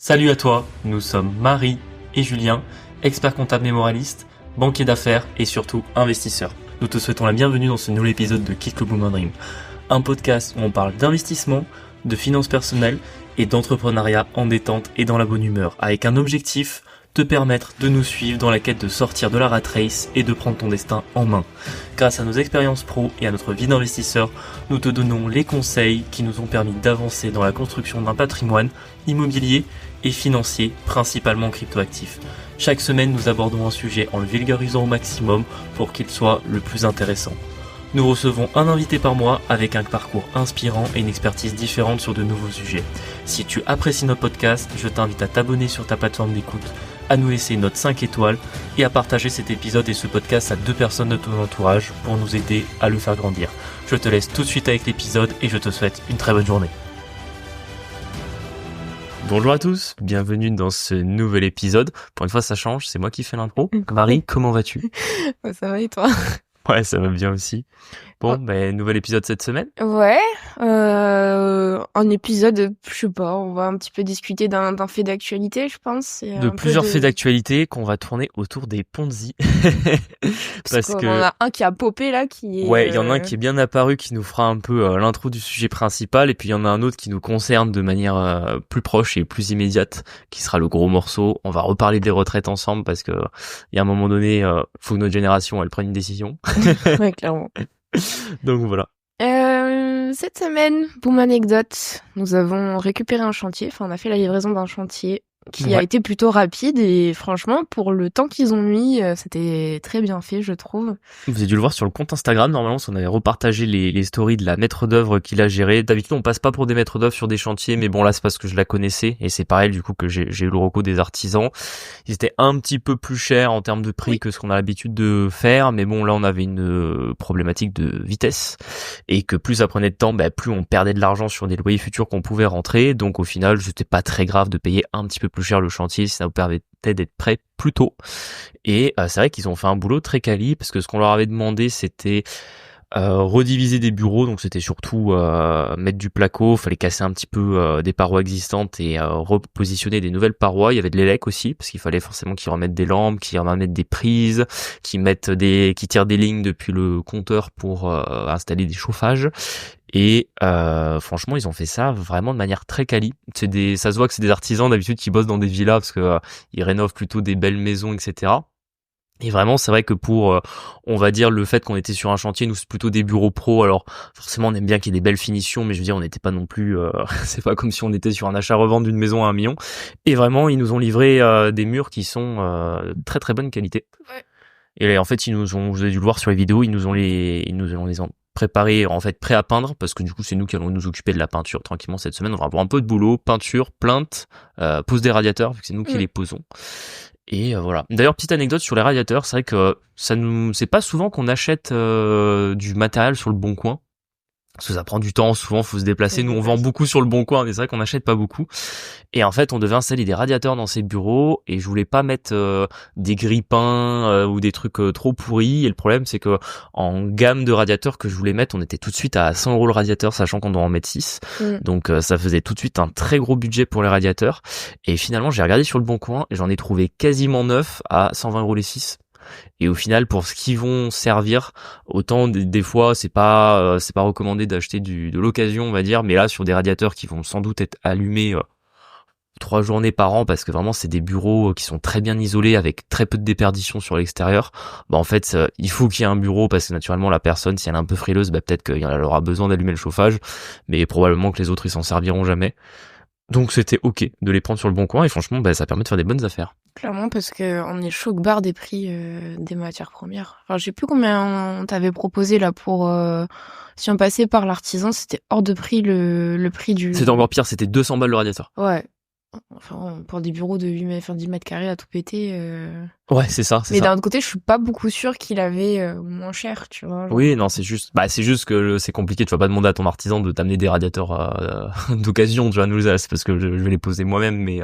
Salut à toi, nous sommes Marie et Julien, experts comptables et moralistes, banquiers d'affaires et surtout investisseurs. Nous te souhaitons la bienvenue dans ce nouvel épisode de Kick le Boomer Dream, un podcast où on parle d'investissement, de finances personnelles et d'entrepreneuriat en détente et dans la bonne humeur, avec un objectif, te permettre de nous suivre dans la quête de sortir de la rat race et de prendre ton destin en main. Grâce à nos expériences pro et à notre vie d'investisseur, nous te donnons les conseils qui nous ont permis d'avancer dans la construction d'un patrimoine immobilier et financier, principalement cryptoactif. Chaque semaine, nous abordons un sujet en le vulgarisant au maximum pour qu'il soit le plus intéressant. Nous recevons un invité par mois avec un parcours inspirant et une expertise différente sur de nouveaux sujets. Si tu apprécies notre podcast, je t'invite à t'abonner sur ta plateforme d'écoute, à nous laisser une note 5 étoiles et à partager cet épisode et ce podcast à 2 personnes de ton entourage pour nous aider à le faire grandir. Je te laisse tout de suite avec l'épisode et je te souhaite une très bonne journée. Bonjour à tous, bienvenue dans ce nouvel épisode. Pour une fois ça change, c'est moi qui fais l'intro. Marie, comment vas-tu ? Ça va et toi ? Ouais, ça va bien aussi. Bon, nouvel épisode cette semaine. Ouais, un épisode, je sais pas, on va un petit peu discuter d'un fait d'actualité, je pense. De plusieurs faits d'actualité qu'on va tourner autour des Ponzi. Parce qu'on en a un qui a popé là, qui est... Ouais, il y en a un qui est bien apparu, qui nous fera un peu l'intro du sujet principal, et puis il y en a un autre qui nous concerne de manière plus proche et plus immédiate, qui sera le gros morceau. On va reparler des retraites ensemble, parce que il y a un moment donné, faut que notre génération, elle prenne une décision. Ouais, clairement. Donc voilà. Cette semaine, boom anecdote, nous avons récupéré un chantier, on a fait la livraison d'un chantier qui a été plutôt rapide et franchement, pour le temps qu'ils ont mis, c'était très bien fait, je trouve. Vous avez dû le voir sur le compte Instagram, normalement, on avait repartagé les stories de la maître d'œuvre qu'il a géré. D'habitude, on passe pas pour des maîtres d'œuvre sur des chantiers, mais bon, là, c'est parce que je la connaissais et c'est pareil, du coup, que j'ai eu le recours des artisans. Ils étaient un petit peu plus chers en termes de prix que ce qu'on a l'habitude de faire, mais bon, là, on avait une problématique de vitesse et que plus ça prenait de temps, plus on perdait de l'argent sur des loyers futurs qu'on pouvait rentrer. Donc, au final, c'était pas très grave de payer un petit peu plus cher le chantier si ça vous permettait d'être prêt plus tôt. Et c'est vrai qu'ils ont fait un boulot très quali parce que ce qu'on leur avait demandé, c'était rediviser des bureaux, donc c'était surtout mettre du placo, fallait casser un petit peu des parois existantes et repositionner des nouvelles parois. Il y avait de l'élec aussi parce qu'il fallait forcément qu'ils remettent des lampes, qu'ils remettent des prises, qu'ils tirent des lignes depuis le compteur pour installer des chauffages. Et franchement, ils ont fait ça vraiment de manière très quali. Ça se voit que c'est des artisans d'habitude qui bossent dans des villas parce que ils rénovent plutôt des belles maisons, etc. Et vraiment, c'est vrai que pour, on va dire, le fait qu'on était sur un chantier, nous, c'est plutôt des bureaux pro. Alors, forcément, on aime bien qu'il y ait des belles finitions, mais je veux dire, on n'était pas non plus, c'est pas comme si on était sur un achat-revente d'une maison à 1 million. Et vraiment, ils nous ont livré des murs qui sont très très bonne qualité. Ouais. Et en fait, vous avez dû le voir sur les vidéos, ils nous ont les ont préparés, en fait, prêts à peindre, parce que du coup, c'est nous qui allons nous occuper de la peinture tranquillement cette semaine. On va avoir un peu de boulot, peinture, plainte, pose des radiateurs, vu que c'est nous qui les posons. Et voilà. D'ailleurs, petite anecdote sur les radiateurs, c'est vrai que c'est pas souvent qu'on achète du matériel sur le Bon Coin. Parce que ça prend du temps, souvent faut se déplacer. Nous on vend beaucoup sur le Bon Coin, mais c'est vrai qu'on n'achète pas beaucoup. Et en fait on devait installer des radiateurs dans ces bureaux et je voulais pas mettre des grille-pains ou des trucs trop pourris. Et le problème c'est que en gamme de radiateurs que je voulais mettre, on était tout de suite à 100 € le radiateur, sachant qu'on doit en mettre 6. Donc ça faisait tout de suite un très gros budget pour les radiateurs. Et finalement j'ai regardé sur le Bon Coin et j'en ai trouvé quasiment 9 à 120 € les 6. Et au final, pour ce qu'ils vont servir, autant des fois c'est pas recommandé d'acheter de l'occasion, on va dire, mais là sur des radiateurs qui vont sans doute être allumés 3 journées par an parce que vraiment c'est des bureaux qui sont très bien isolés avec très peu de déperdition sur l'extérieur. En fait, il faut qu'il y ait un bureau parce que naturellement la personne, si elle est un peu frileuse, peut-être qu'elle aura besoin d'allumer le chauffage, mais probablement que les autres ils s'en serviront jamais. Donc c'était ok de les prendre sur le Bon Coin et franchement ça permet de faire des bonnes affaires. Clairement parce que on est choc-barre des prix des matières premières. Enfin, je sais plus combien on t'avait proposé là pour si on passait par l'artisan, c'était hors de prix le prix du... C'était encore pire, c'était 200 balles le radiateur. Ouais. Enfin, pour des bureaux de 10 mètres carrés à tout péter... Ouais, c'est ça, c'est Mais ça. d'un autre côté, je suis pas beaucoup sûre qu'il avait moins cher, tu vois. Oui, non, c'est juste que c'est compliqué. Tu vas pas demander à ton artisan de t'amener des radiateurs d'occasion, tu vois, nous, c'est parce que je vais les poser moi-même. Mais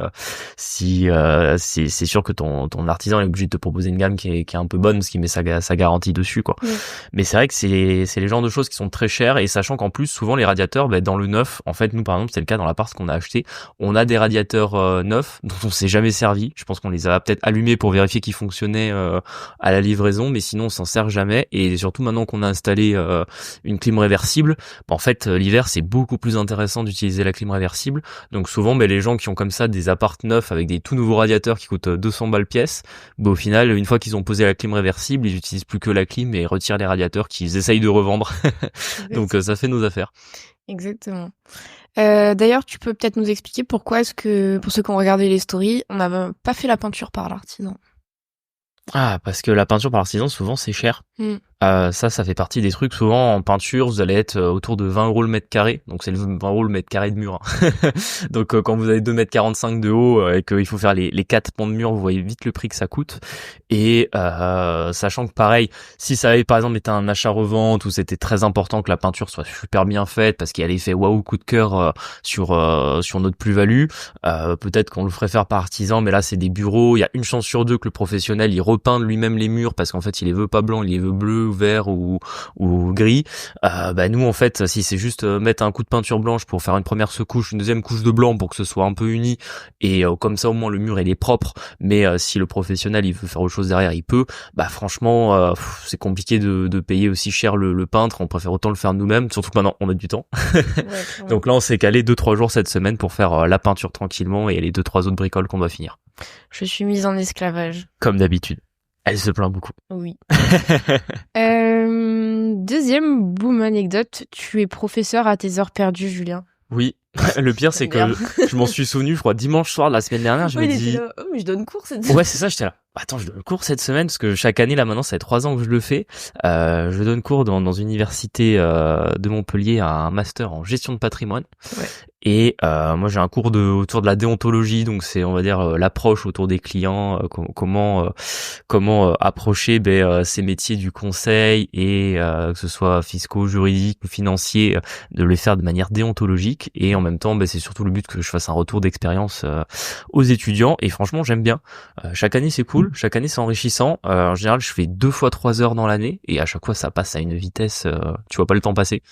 si c'est sûr que ton artisan est obligé de te proposer une gamme qui est un peu bonne, parce qu'il met sa garantie dessus, quoi. Oui. Mais c'est vrai que c'est les genres de choses qui sont très chères, et sachant qu'en plus souvent les radiateurs, dans le neuf, en fait, nous par exemple, c'est le cas dans l'appart qu'on a acheté, on a des radiateurs neufs dont on s'est jamais servi. Je pense qu'on les a peut-être allumés pour vérifier qu'ils fonctionnaient à la livraison, mais sinon on s'en sert jamais. Et surtout maintenant qu'on a installé une clim réversible, en fait l'hiver c'est beaucoup plus intéressant d'utiliser la clim réversible. Donc souvent les gens qui ont comme ça des apparts neufs avec des tout nouveaux radiateurs qui coûtent 200 balles pièce, au final une fois qu'ils ont posé la clim réversible, ils utilisent plus que la clim et retirent les radiateurs qu'ils essayent de revendre. Donc ça fait nos affaires. Exactement. D'ailleurs, tu peux peut-être nous expliquer pourquoi est-ce que, pour ceux qui ont regardé les stories, on n'a pas fait la peinture par l'artisan. Ah, parce que la peinture par l'artisan, souvent, c'est cher. Ça fait partie des trucs. Souvent, en peinture, vous allez être autour de 20 € le mètre carré. Donc, c'est le 20 € le mètre carré de mur. Hein. Donc, quand vous avez 2,45 m de haut et qu'il faut faire les 4 pans de mur, vous voyez vite le prix que ça coûte. Et sachant que, pareil, si ça avait, par exemple, été un achat-revente où c'était très important que la peinture soit super bien faite parce qu'il y a l'effet waouh coup de cœur sur notre plus-value, peut-être qu'on le ferait faire par artisan. Mais là, c'est des bureaux. Il y a une chance sur deux que le professionnel, il repeint lui-même les murs parce qu'en fait, il les veut pas blancs, il les veut bleus, vert ou gris. Nous en fait si c'est juste mettre un coup de peinture blanche pour faire une première secouche, une deuxième couche de blanc pour que ce soit un peu uni et comme ça au moins le mur il est propre, mais si le professionnel il veut faire autre chose derrière il peut, franchement c'est compliqué de payer aussi cher le peintre, on préfère autant le faire nous-mêmes, surtout que maintenant on a du temps. Ouais, Donc là on s'est calé 2-3 jours cette semaine pour faire la peinture tranquillement et les 2-3 autres bricoles qu'on doit finir. Je suis mise en esclavage. Comme d'habitude. Elle se plaint beaucoup. Oui. Deuxième boom anecdote, tu es professeur à tes heures perdues, Julien. Oui. Le pire, c'est que je m'en suis souvenu, je crois, dimanche soir de la semaine dernière, je me dis... Oh, mais je donne cours cette semaine. Ouais, c'est ça, j'étais là. Attends, je donne cours cette semaine, parce que chaque année, là, maintenant, ça fait 3 ans que je le fais. Je donne cours dans une université de Montpellier, un master en gestion de patrimoine. Ouais. Et moi, j'ai un cours autour de la déontologie, donc c'est, on va dire, l'approche autour des clients, comment approcher ces métiers du conseil et que ce soit fiscaux, juridiques ou financiers, de les faire de manière déontologique. Et en même temps, c'est surtout le but que je fasse un retour d'expérience aux étudiants. Et franchement, j'aime bien. Chaque année, c'est cool. Chaque année, c'est enrichissant. En général, je fais 2 fois 3 heures dans l'année et à chaque fois, ça passe à une vitesse, tu vois pas le temps passer.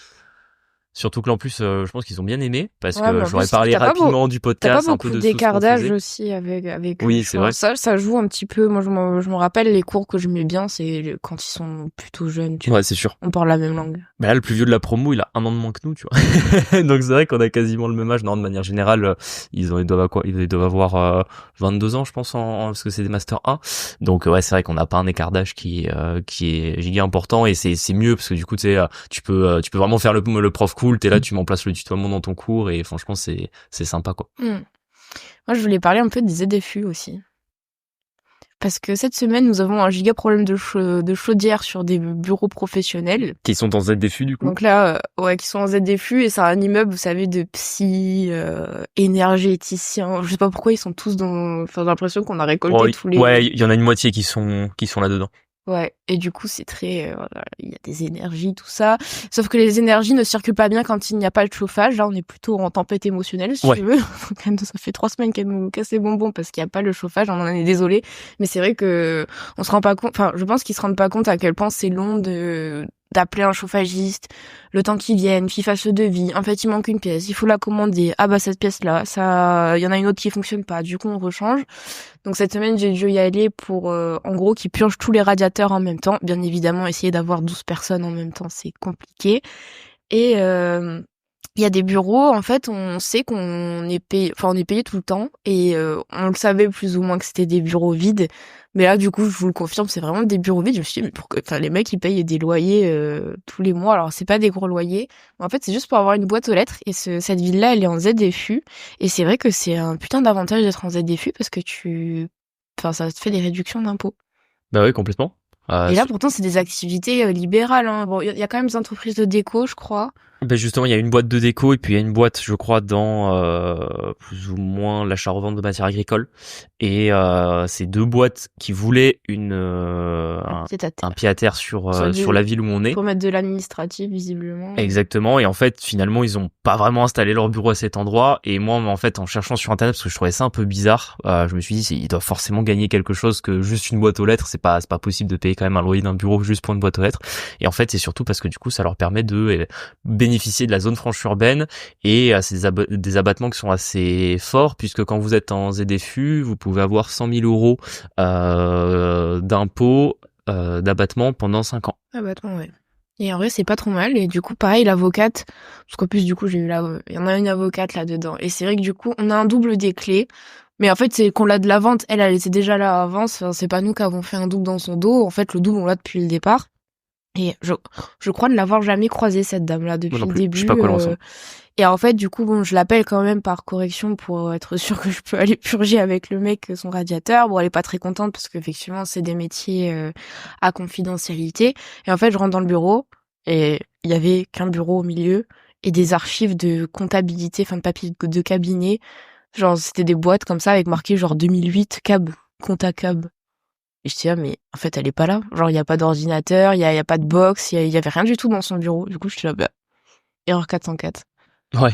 Surtout que là, en plus, je pense qu'ils ont bien aimé parce que j'aurais parlé rapidement du podcast, un peu de d'écart d'âge aussi avec oui, c'est vrai. Ça joue un petit peu. Moi, je me rappelle les cours que j'aimais bien, c'est quand ils sont plutôt jeunes. Tu vois. C'est sûr. On parle la même langue. Mais là, le plus vieux de la promo, il a 1 an de moins que nous, tu vois. Donc c'est vrai qu'on a quasiment le même âge. Non, de manière générale, ils doivent avoir 22 ans, je pense, parce que c'est des Master 1. Donc ouais, c'est vrai qu'on n'a pas un écart d'âge qui est giga important et c'est mieux parce que du coup, tu sais, tu peux vraiment faire le prof cool. T'es là, tu m'en places le tutoiement dans ton cours et franchement, c'est sympa, quoi. Moi, je voulais parler un peu des ZFU aussi. Parce que cette semaine, nous avons un giga problème de chaudière sur des bureaux professionnels. Qui sont en ZFU, du coup. Donc là, qui sont en ZFU, et c'est un immeuble, vous savez, de psy, énergéticiens. Je sais pas pourquoi ils sont tous j'ai l'impression qu'on a récolté tous les... Ouais, il y en a une moitié qui sont là-dedans. Ouais, et du coup, c'est très... il y a des énergies, tout ça. Sauf que les énergies ne circulent pas bien quand il n'y a pas de chauffage. Là, on est plutôt en tempête émotionnelle, si tu veux. Ça fait 3 semaines qu'elle nous casse les bonbons parce qu'il n'y a pas le chauffage. On en est désolé. Mais c'est vrai que on se rend pas compte... Enfin, je pense qu'ils se rendent pas compte à quel point c'est long d'appeler un chauffagiste, le temps qu'il vienne, qu'il fasse le devis. En fait, il manque une pièce, il faut la commander. Ah cette pièce-là, ça, il y en a une autre qui fonctionne pas. Du coup, on rechange. Donc cette semaine, j'ai dû y aller pour, en gros, qu'ils purgent tous les radiateurs en même temps. Bien évidemment, essayer d'avoir 12 personnes en même temps, c'est compliqué. Et il y a des bureaux, en fait, on sait qu'on est payé, on est payé tout le temps. Et on le savait plus ou moins que c'était des bureaux vides. Mais là, du coup, je vous le confirme, c'est vraiment des bureaux vides. Je me suis dit, mais pourquoi, les mecs, ils payent des loyers tous les mois. Alors, c'est pas des gros loyers. Mais en fait, c'est juste pour avoir une boîte aux lettres. Et cette ville-là, elle est en ZFU. Et c'est vrai que c'est un putain d'avantage d'être en ZFU parce que ça te fait des réductions d'impôts. Bah oui, complètement. Et là, pourtant, c'est des activités libérales. Hein. Bon, il y a quand même des entreprises de déco, je crois. Ben justement, il y a une boîte de déco et puis il y a une boîte, je crois, dans plus ou moins l'achat-revente de matières agricoles. Et c'est deux boîtes qui voulaient un pied à terre sur la ville où on est. Pour mettre de l'administratif, visiblement. Exactement. Et en fait, finalement, ils ont pas vraiment installé leur bureau à cet endroit. Et moi, en fait, en cherchant sur Internet, parce que je trouvais ça un peu bizarre, je me suis dit, ils doivent forcément gagner quelque chose que juste une boîte aux lettres. C'est pas possible de payer quand même un loyer d'un bureau juste pour une boîte aux lettres. Et en fait, c'est surtout parce que du coup, ça leur permet de bénéficier de la zone franche urbaine et c'est des abattements qui sont assez forts, puisque quand vous êtes en ZFU, vous pouvez avoir 100 000 euros d'impôts, d'abattement pendant 5 ans. Abattement, ouais. Et en vrai, c'est pas trop mal. Et du coup, pareil, l'avocate, parce qu'en plus, du coup, il y en a une avocate là-dedans. Et c'est vrai que du coup, on a un double des clés. Mais en fait, c'est qu'on l'a de la vente. Elle était déjà là avant. C'est pas nous qui avons fait un double dans son dos. En fait, le double, on l'a depuis le départ. Et je crois ne l'avoir jamais croisée, cette dame-là, depuis le début. Je sais pas quoi l'ensemble. Et en fait, du coup, bon, je l'appelle quand même par correction pour être sûre que je peux aller purger avec le mec son radiateur. Bon, elle est pas très contente parce qu'effectivement, c'est des métiers à confidentialité. Et en fait, je rentre dans le bureau et il y avait qu'un bureau au milieu et des archives de comptabilité, enfin de papier de cabinet. Genre, c'était des boîtes comme ça avec marqué genre 2008 cab, compta cab. Et je dis, ah, mais en fait, elle est pas là. Genre, il y a pas d'ordinateur, il y a pas de box, il y avait rien du tout dans son bureau. Du coup, je suis là, bah, erreur 404. Ouais.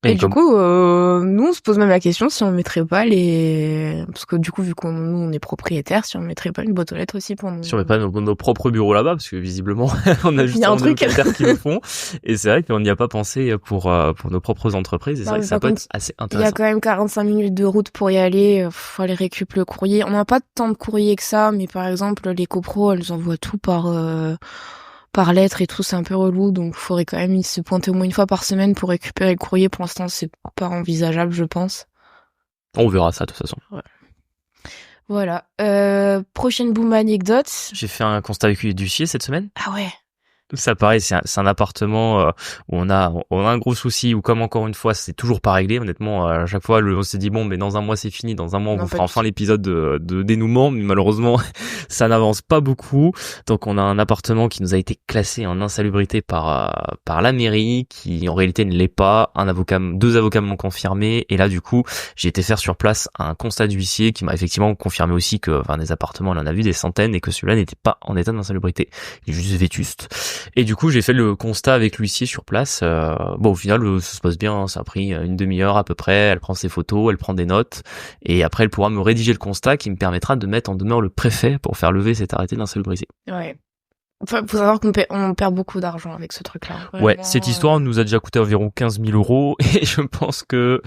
Et du coup, nous, on se pose même la question si on mettrait pas parce que du coup, vu nous, on est propriétaire, si on mettrait pas une boîte aux lettres aussi pour nous. Si on met pas nos propres bureaux là-bas, parce que visiblement, on a juste un locataire qui le font. Et c'est vrai qu'on n'y a pas pensé pour nos propres entreprises. Et c'est vrai que ça peut être assez intéressant. Il y a quand même 45 minutes de route pour y aller. Faut aller récupérer le courrier. On n'a pas tant de courrier que ça, mais par exemple, les copros, elles envoient tout par lettre et tout, c'est un peu relou, donc il faudrait quand même se pointer au moins une fois par semaine pour récupérer le courrier. Pour l'instant, c'est pas envisageable, je pense. On verra ça de toute façon. Ouais. Voilà. Prochaine boom anecdote. J'ai fait un constat avec d'huissier cette semaine. Ah ouais. Ça pareil, c'est un appartement où on a un gros souci, où comme encore une fois c'est toujours pas réglé. Honnêtement, à chaque fois on s'est dit bon, mais dans un mois c'est fini, dans un mois on vous fera enfin l'épisode de dénouement, mais malheureusement ça n'avance pas beaucoup. Donc on a un appartement qui nous a été classé en insalubrité par la mairie, qui en réalité ne l'est pas. Deux avocats m'ont confirmé, et là du coup j'ai été faire sur place un constat d'huissier qui m'a effectivement confirmé aussi que des appartements on en a vu des centaines et que celui-là n'était pas en état d'insalubrité, il est juste vétuste. Et du coup, j'ai fait le constat avec l'huissier sur place. Bon, au final, ça se passe bien. Ça a pris une demi-heure à peu près. Elle prend ses photos, elle prend des notes. Et après, elle pourra me rédiger le constat qui me permettra de mettre en demeure le préfet pour faire lever cet arrêté d'insalubrité. Ouais. Enfin, faut savoir qu'on perd beaucoup d'argent avec ce truc-là. Vraiment, ouais, cette histoire nous a déjà coûté environ 15 000 euros et je pense que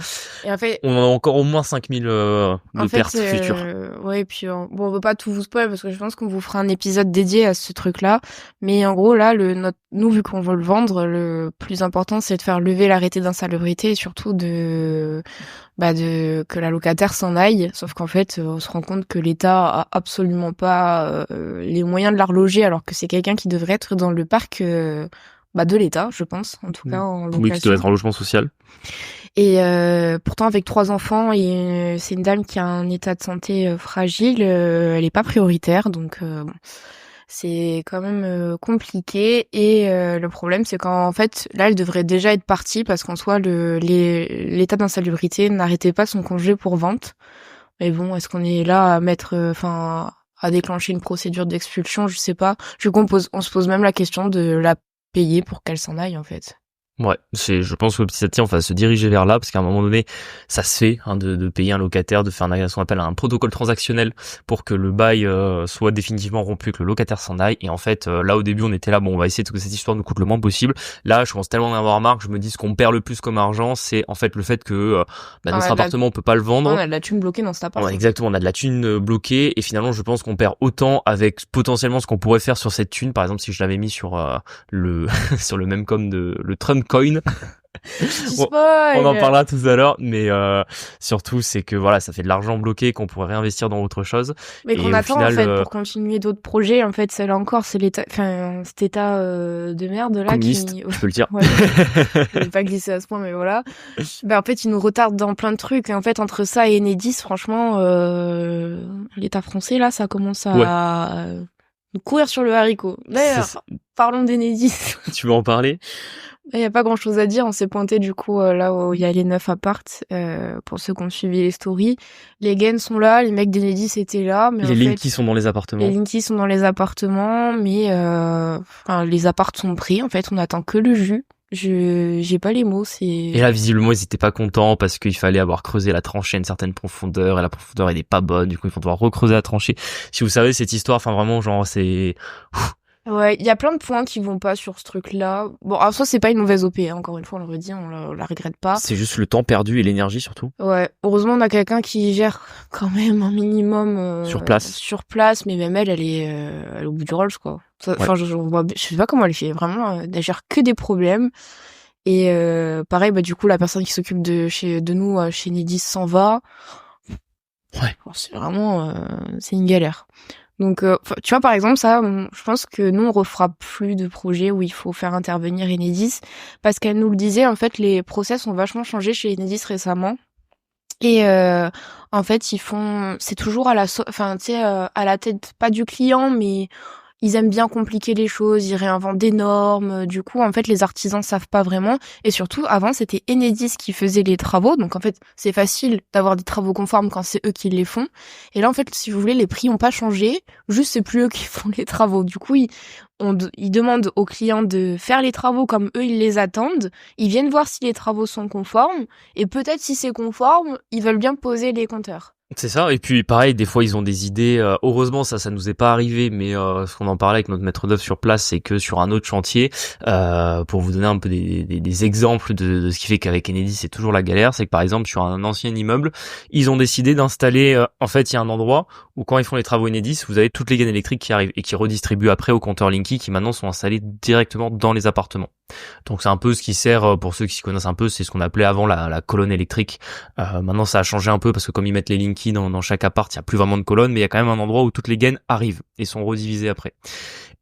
en fait, on a encore au moins 5 000 de pertes futures. Ouais, et puis bon, on veut pas tout vous spoiler parce que je pense qu'on vous fera un épisode dédié à ce truc-là. Mais en gros, là, nous, vu qu'on veut le vendre, le plus important, c'est de faire lever l'arrêté d'insalubrité et surtout que la locataire s'en aille. Sauf qu'en fait, on se rend compte que l'État a absolument pas les moyens de la reloger, alors que c'est quelqu'un qui devrait être dans le parc de l'État, je pense, en tout cas en location. Oui, qui doit être en logement social. Et pourtant, avec 3 enfants, et c'est une dame qui a un état de santé fragile, elle est pas prioritaire, donc c'est quand même compliqué. Et le problème, c'est qu'en fait, là, elle devrait déjà être partie parce qu'en soi, l'état d'insalubrité n'arrêtait pas son congé pour vente. Mais bon, est-ce qu'on est là à à déclencher une procédure d'expulsion? Je sais pas. On se pose même la question de la payer pour qu'elle s'en aille, en fait. Ouais, je pense que petit à petit on va se diriger vers là, parce qu'à un moment donné ça se fait de payer un locataire, de faire ce qu'on appelle un protocole transactionnel pour que le bail soit définitivement rompu, que le locataire s'en aille. Et en fait là au début on était là, bon on va essayer que cette histoire nous coûte le moins possible. Là je commence tellement à en avoir marre que je me dis ce qu'on perd le plus comme argent, c'est en fait le fait que notre appartement on peut pas le vendre. On a de la thune bloquée dans cet appart. Ouais, exactement, on a de la thune bloquée et finalement je pense qu'on perd autant avec potentiellement ce qu'on pourrait faire sur cette thune. Par exemple si je l'avais mis sur sur le même comme le Trump Coin. On en parlera tout à l'heure, mais surtout c'est que voilà, ça fait de l'argent bloqué qu'on pourrait réinvestir dans autre chose. Mais qu'on attend final, en fait pour continuer d'autres projets. En fait, c'est là encore, c'est l'état, cet état de merde là communiste, je peux le dire. Ouais, je vais pas glisser à ce point, mais voilà. En fait, il nous retarde dans plein de trucs. Et en fait, entre ça et Enedis, franchement, l'État français là, ça commence à courir sur le haricot. D'ailleurs, parlons d'Enedis. Tu veux en parler? Il y a pas grand chose à dire. On s'est pointé du coup là où il y a les 9 appartes. Pour ceux qui ont suivi les stories, les gains sont là, les mecs d'Enedis étaient là, mais Les Linky sont dans les appartements. Les Linky sont dans les appartements, mais les appartes sont pris. En fait, on attend que le jus. J'ai pas les mots. Et là, visiblement, ils étaient pas contents parce qu'il fallait avoir creusé la tranchée à une certaine profondeur et la profondeur elle est pas bonne. Du coup, ils vont devoir recreuser la tranchée. Si vous savez cette histoire, enfin vraiment, genre c'est. Ouais, il y a plein de points qui vont pas sur ce truc-là. Bon, en soi, c'est pas une mauvaise OP, hein. Encore une fois, on le redit, on la regrette pas. C'est juste le temps perdu et l'énergie surtout. Ouais, heureusement, on a quelqu'un qui gère quand même un minimum sur place, mais même elle est au bout du Rolls, quoi. Enfin, je sais pas comment elle fait, vraiment, elle gère que des problèmes. Et pareil, bah du coup, la personne qui s'occupe de nous chez Enedis s'en va. Ouais. C'est vraiment, c'est une galère. Donc, tu vois, par exemple, ça, je pense que nous, on refera plus de projets où il faut faire intervenir Enedis, parce qu'elle nous le disait, en fait, les process ont vachement changé chez Enedis récemment. Et en fait, c'est toujours à la tête, pas du client, mais ils aiment bien compliquer les choses, ils réinventent des normes. Du coup, en fait, les artisans savent pas vraiment. Et surtout, avant, c'était Enedis qui faisait les travaux. Donc, en fait, c'est facile d'avoir des travaux conformes quand c'est eux qui les font. Et là, en fait, si vous voulez, les prix ont pas changé. Juste, c'est plus eux qui font les travaux. Du coup, ils demandent aux clients de faire les travaux comme eux, ils les attendent. Ils viennent voir si les travaux sont conformes. Et peut-être, si c'est conforme, ils veulent bien poser les compteurs. C'est ça, et puis pareil, des fois ils ont des idées, heureusement ça nous est pas arrivé, mais ce qu'on en parlait avec notre maître d'œuvre sur place, c'est que sur un autre chantier, pour vous donner un peu des exemples de ce qui fait qu'avec Enedis c'est toujours la galère, c'est que par exemple sur un ancien immeuble, ils ont décidé d'installer, en fait il y a un endroit où quand ils font les travaux Enedis, vous avez toutes les gaines électriques qui arrivent et qui redistribuent après aux compteurs Linky qui maintenant sont installés directement dans les appartements. Donc c'est un peu ce qui sert, pour ceux qui s'y connaissent un peu, c'est ce qu'on appelait avant la colonne électrique. Maintenant ça a changé un peu parce que comme ils mettent les Linky dans chaque appart, il y a plus vraiment de colonne, mais il y a quand même un endroit où toutes les gaines arrivent et sont redivisées après.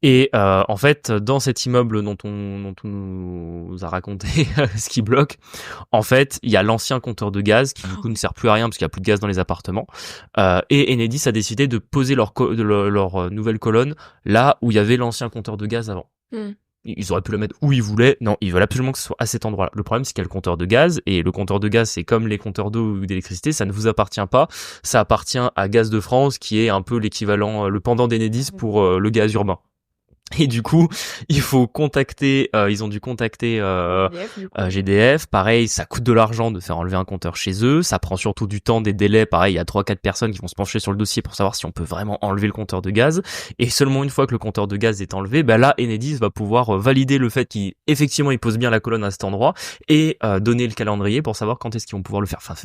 Et en fait, dans cet immeuble dont on nous a raconté ce qui bloque, en fait, il y a l'ancien compteur de gaz qui du coup ne sert plus à rien parce qu'il y a plus de gaz dans les appartements. Et Enedis a décidé de poser leur nouvelle colonne là où il y avait l'ancien compteur de gaz avant. Ils auraient pu le mettre où ils voulaient. Non, ils veulent absolument que ce soit à cet endroit-là. Le problème, c'est qu'il y a le compteur de gaz, et le compteur de gaz, c'est comme les compteurs d'eau ou d'électricité, ça ne vous appartient pas. Ça appartient à Gaz de France, qui est un peu l'équivalent, le pendant d'Enedis pour le gaz urbain. Et du coup, il faut contacter, ils ont dû contacter GDF. Pareil, ça coûte de l'argent de faire enlever un compteur chez eux. Ça prend surtout du temps, des délais. Pareil, il y a 3-4 personnes qui vont se pencher sur le dossier pour savoir si on peut vraiment enlever le compteur de gaz. Et seulement une fois que le compteur de gaz est enlevé, là, Enedis va pouvoir valider le fait qu'effectivement il pose bien la colonne à cet endroit et donner le calendrier pour savoir quand est-ce qu'ils vont pouvoir le faire. Enfin,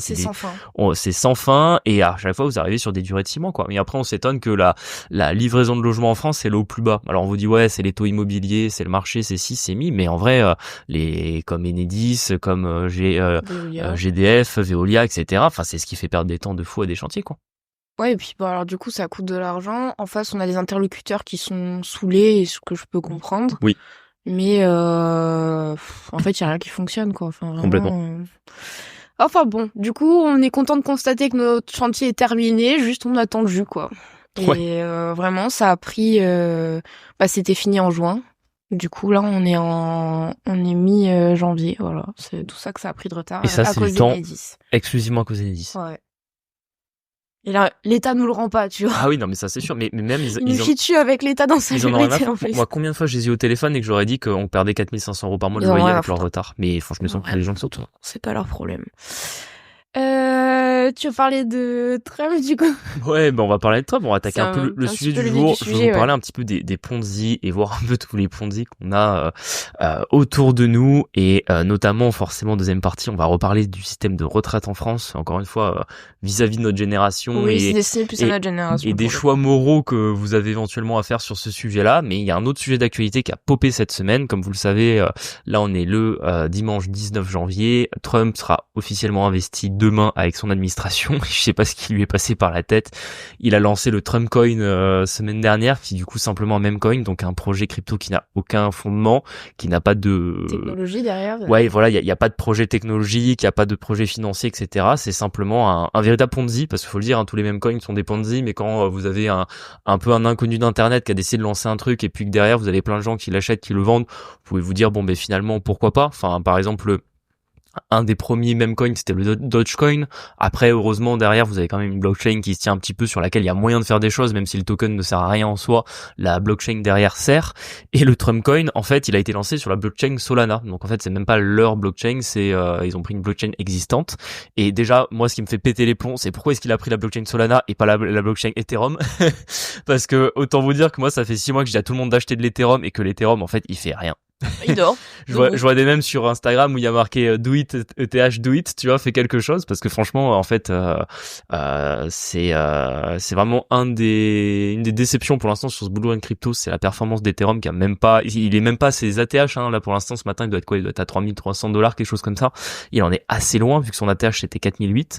c'est sans fin. C'est sans fin, et à chaque fois vous arrivez sur des durées de 6 mois, quoi. Mais après, on s'étonne que la livraison de logements en France, c'est là au plus bas. Alors on vous dit ouais, c'est les taux immobiliers, c'est le marché, c'est ci, c'est mi, mais en vrai comme Enedis, comme GDF, Veolia, etc. Enfin, c'est ce qui fait perdre des temps de fou à des chantiers, quoi. Ouais, et puis alors du coup ça coûte de l'argent. En face, on a des interlocuteurs qui sont saoulés, ce que je peux comprendre. Oui. Mais en fait, il y a rien qui fonctionne, quoi. Enfin, vraiment, complètement. Enfin bon, du coup, on est content de constater que notre chantier est terminé. Juste, on attend le jus, quoi. Et vraiment, ça a pris. C'était fini en juin. Du coup, là, on est mi-janvier. Voilà, c'est tout ça que ça a pris de retard. Et ça, c'est du temps exclusivement à cause d'Enedis. Ouais. Et là, l'État nous le rend pas, tu vois. Ah oui, non, mais ça, c'est sûr. Mais même, ils nous chient dessus avec l'État dans sa vérité, en plus. Moi, combien de fois j'ai eu au téléphone et que j'aurais dit qu'on perdait 4 500 € par mois de loyer avec leur retard. Mais franchement, les gens sautent. C'est pas leur problème. Tu veux parler de Trump, du coup? Ouais, on va parler de Trump. On va attaquer un peu le sujet du jour. Je vais vous parler un petit peu des Ponzi et voir un peu tous les Ponzi qu'on a autour de nous. Et notamment, forcément, deuxième partie, on va reparler du système de retraite en France. Encore une fois, vis-à-vis de notre génération. Oui, c'est plus à notre génération. Et des choix moraux que vous avez éventuellement à faire sur ce sujet-là. Mais il y a un autre sujet d'actualité qui a popé cette semaine. Comme vous le savez, là, on est le dimanche 19 janvier. Trump sera officiellement investi demain avec son administration d'administration. Je sais pas ce qui lui est passé par la tête. Il a lancé le Trump Coin semaine dernière, qui est du coup simplement un meme coin, donc un projet crypto qui n'a aucun fondement, qui n'a pas de technologie derrière. Ouais, voilà, il y a pas de projet technologique, il y a pas de projet financier, etc. C'est simplement un véritable Ponzi, parce qu'il faut le dire, hein, tous les meme coins sont des Ponzi, mais quand vous avez un peu un inconnu d'internet qui a décidé de lancer un truc et puis que derrière vous avez plein de gens qui l'achètent, qui le vendent, vous pouvez vous dire bon ben finalement pourquoi pas. Enfin, par exemple, un des premiers meme coins, c'était le Dogecoin. Après, heureusement, derrière, vous avez quand même une blockchain qui se tient un petit peu, sur laquelle il y a moyen de faire des choses, même si le token ne sert à rien en soi. La blockchain derrière sert. Et le Trump Coin, en fait, il a été lancé sur la blockchain Solana. Donc, en fait, c'est même pas leur blockchain, c'est, ils ont pris une blockchain existante. Et déjà, moi, ce qui me fait péter les plombs, c'est pourquoi est-ce qu'il a pris la blockchain Solana et pas la blockchain Ethereum? Parce que, autant vous dire que moi, ça fait 6 mois que je dis à tout le monde d'acheter de l'Ethereum et que l'Ethereum, en fait, il fait rien. Il dort. Je vois des mèmes sur Instagram où il y a marqué do it, ETH do it, tu vois, fais quelque chose, parce que franchement, en fait, c'est vraiment une des déceptions pour l'instant sur ce Bull Run Crypto, c'est la performance d'Ethereum qui a même pas, il est même pas ses ATH, hein, là pour l'instant ce matin, il doit être quoi, il doit être à $3,300, quelque chose comme ça. Il en est assez loin vu que son ATH c'était 4,008.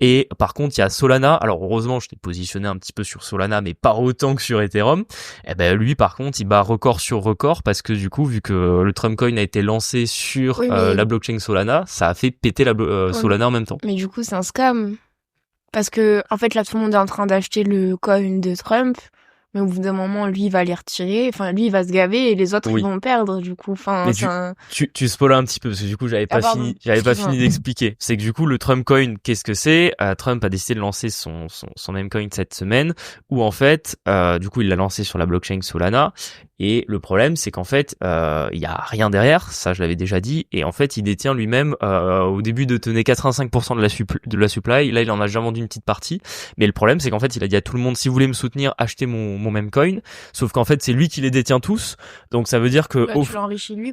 Et par contre, il y a Solana. Alors heureusement, je t'ai positionné un petit peu sur Solana, mais pas autant que sur Ethereum. Et ben lui, par contre, il bat record sur record, parce que du coup, vu que le Trump Coin a été lancé sur la blockchain Solana, ça a fait péter Solana en même temps. Mais du coup, c'est un scam. Parce que, en fait, là, tout le monde est en train d'acheter le coin de Trump, mais au bout d'un moment, lui, il va les retirer. Enfin, lui, il va se gaver et les autres, ils vont perdre, du coup. Enfin, tu spoil un petit peu, parce que du coup, j'avais pas fini d'expliquer. C'est que du coup, le Trump Coin, qu'est-ce que c'est? Trump a décidé de lancer son meme coin cette semaine, où en fait, du coup, il l'a lancé sur la blockchain Solana. Et le problème, c'est qu'en fait, il y a rien derrière, ça je l'avais déjà dit, et en fait, il détient lui-même, au début de tenait 85% de la supply, là il en a déjà vendu une petite partie, mais le problème, c'est qu'en fait, il a dit à tout le monde, si vous voulez me soutenir, achetez mon meme coin, sauf qu'en fait, c'est lui qui les détient tous, donc ça veut dire que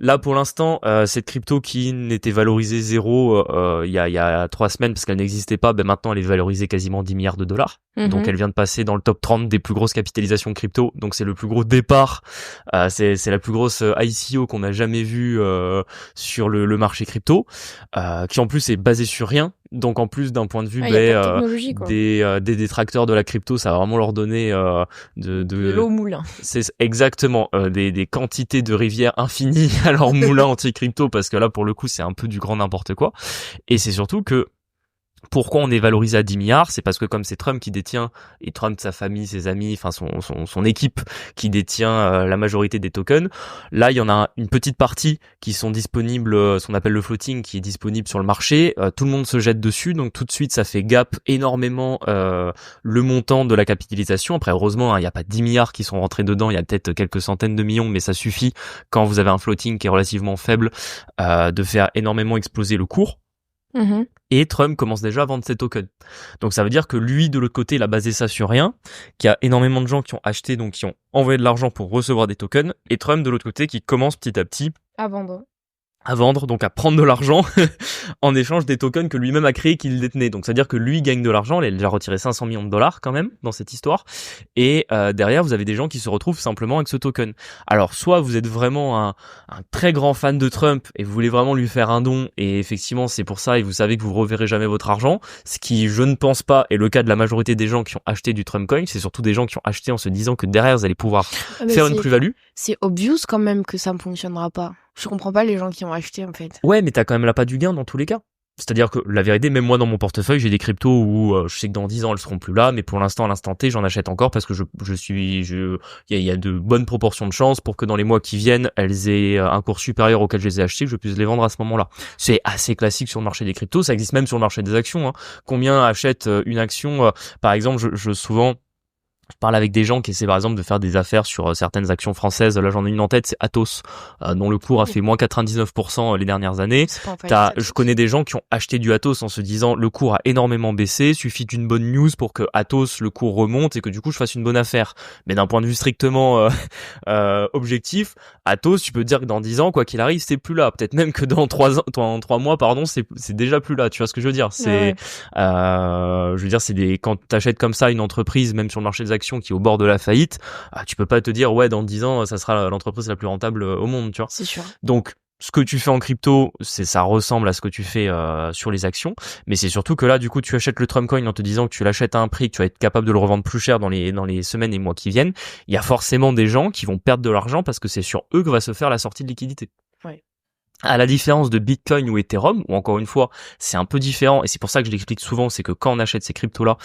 là, pour l'instant, cette crypto qui n'était valorisée zéro il y a 3 semaines, parce qu'elle n'existait pas, ben maintenant elle est valorisée quasiment 10 milliards de dollars, donc elle vient de passer dans le top 30 des plus grosses capitalisations crypto, donc c'est le plus gros départ. C'est la plus grosse ICO qu'on a jamais vue sur le marché crypto, qui en plus est basé sur rien. Donc en plus d'un point de vue des détracteurs de la crypto, ça va vraiment leur donner de l'eau au moulin. C'est exactement des quantités de rivières infinies à leur moulin anti-crypto, parce que là pour le coup c'est un peu du grand n'importe quoi. Et c'est surtout que pourquoi on est valorisé à 10 milliards? C'est parce que comme c'est Trump qui détient, et Trump, sa famille, ses amis, enfin son équipe qui détient la majorité des tokens, là il y en a une petite partie qui sont disponibles, ce qu'on appelle le floating, qui est disponible sur le marché, tout le monde se jette dessus, donc tout de suite ça fait gap énormément le montant de la capitalisation. Après heureusement, il n'y a pas 10 milliards qui sont rentrés dedans, il y a peut-être quelques centaines de millions, mais ça suffit quand vous avez un floating qui est relativement faible de faire énormément exploser le cours. Et Trump commence déjà à vendre ses tokens. Donc ça veut dire que lui, de l'autre côté, il a basé ça sur rien, qu'il y a énormément de gens qui ont acheté, donc qui ont envoyé de l'argent pour recevoir des tokens, et Trump, de l'autre côté, qui commence petit à petit à vendre, donc à prendre de l'argent en échange des tokens que lui-même a créés, qu'il détenait. Donc c'est-à-dire que lui gagne de l'argent, il a déjà retiré 500 millions de dollars quand même dans cette histoire, et derrière vous avez des gens qui se retrouvent simplement avec ce token. Alors soit vous êtes vraiment un très grand fan de Trump et vous voulez vraiment lui faire un don, et effectivement c'est pour ça, et vous savez que vous reverrez jamais votre argent, ce qui je ne pense pas est le cas de la majorité des gens qui ont acheté du Trump Coin. C'est surtout des gens qui ont acheté en se disant que derrière vous allez pouvoir faire une plus-value. C'est obvious quand même que ça ne fonctionnera pas. Je comprends pas les gens qui ont acheté en fait. Ouais, mais t'as quand même là pas du gain dans tous les cas. C'est-à-dire que la vérité, même moi dans mon portefeuille, j'ai des cryptos où je sais que dans 10 ans elles seront plus là, mais pour l'instant à l'instant T, j'en achète encore parce que il y a de bonnes proportions de chances pour que dans les mois qui viennent, elles aient un cours supérieur auquel je les ai achetés, que je puisse les vendre à ce moment-là. C'est assez classique sur le marché des cryptos, ça existe même sur le marché des actions, hein. Combien achètent une action, par exemple, je parle avec des gens qui essaient par exemple de faire des affaires sur certaines actions françaises. Là j'en ai une en tête, c'est Atos, dont le cours a fait moins 99% les dernières années. Je connais des gens qui ont acheté du Atos en se disant le cours a énormément baissé, suffit d'une bonne news pour que Atos le cours remonte et que du coup je fasse une bonne affaire. Mais d'un point de vue strictement objectif, Atos, tu peux dire que dans 10 ans, quoi qu'il arrive, c'est plus là. Peut-être même que dans 3 mois, pardon, c'est déjà plus là. Tu vois ce que je veux dire? Quand t'achètes comme ça une entreprise, même sur le marché des actions qui est au bord de la faillite, tu peux pas te dire ouais dans 10 ans ça sera l'entreprise la plus rentable au monde, tu vois. C'est sûr. Donc ce que tu fais en crypto, ça ressemble à ce que tu fais sur les actions, mais c'est surtout que là, du coup, tu achètes le Trump Coin en te disant que tu l'achètes à un prix, que tu vas être capable de le revendre plus cher dans les semaines et mois qui viennent. Il y a forcément des gens qui vont perdre de l'argent parce que c'est sur eux que va se faire la sortie de liquidité. Ouais. À la différence de Bitcoin ou Ethereum, où encore une fois, c'est un peu différent, et c'est pour ça que je l'explique souvent, c'est que quand on achète ces cryptos-là,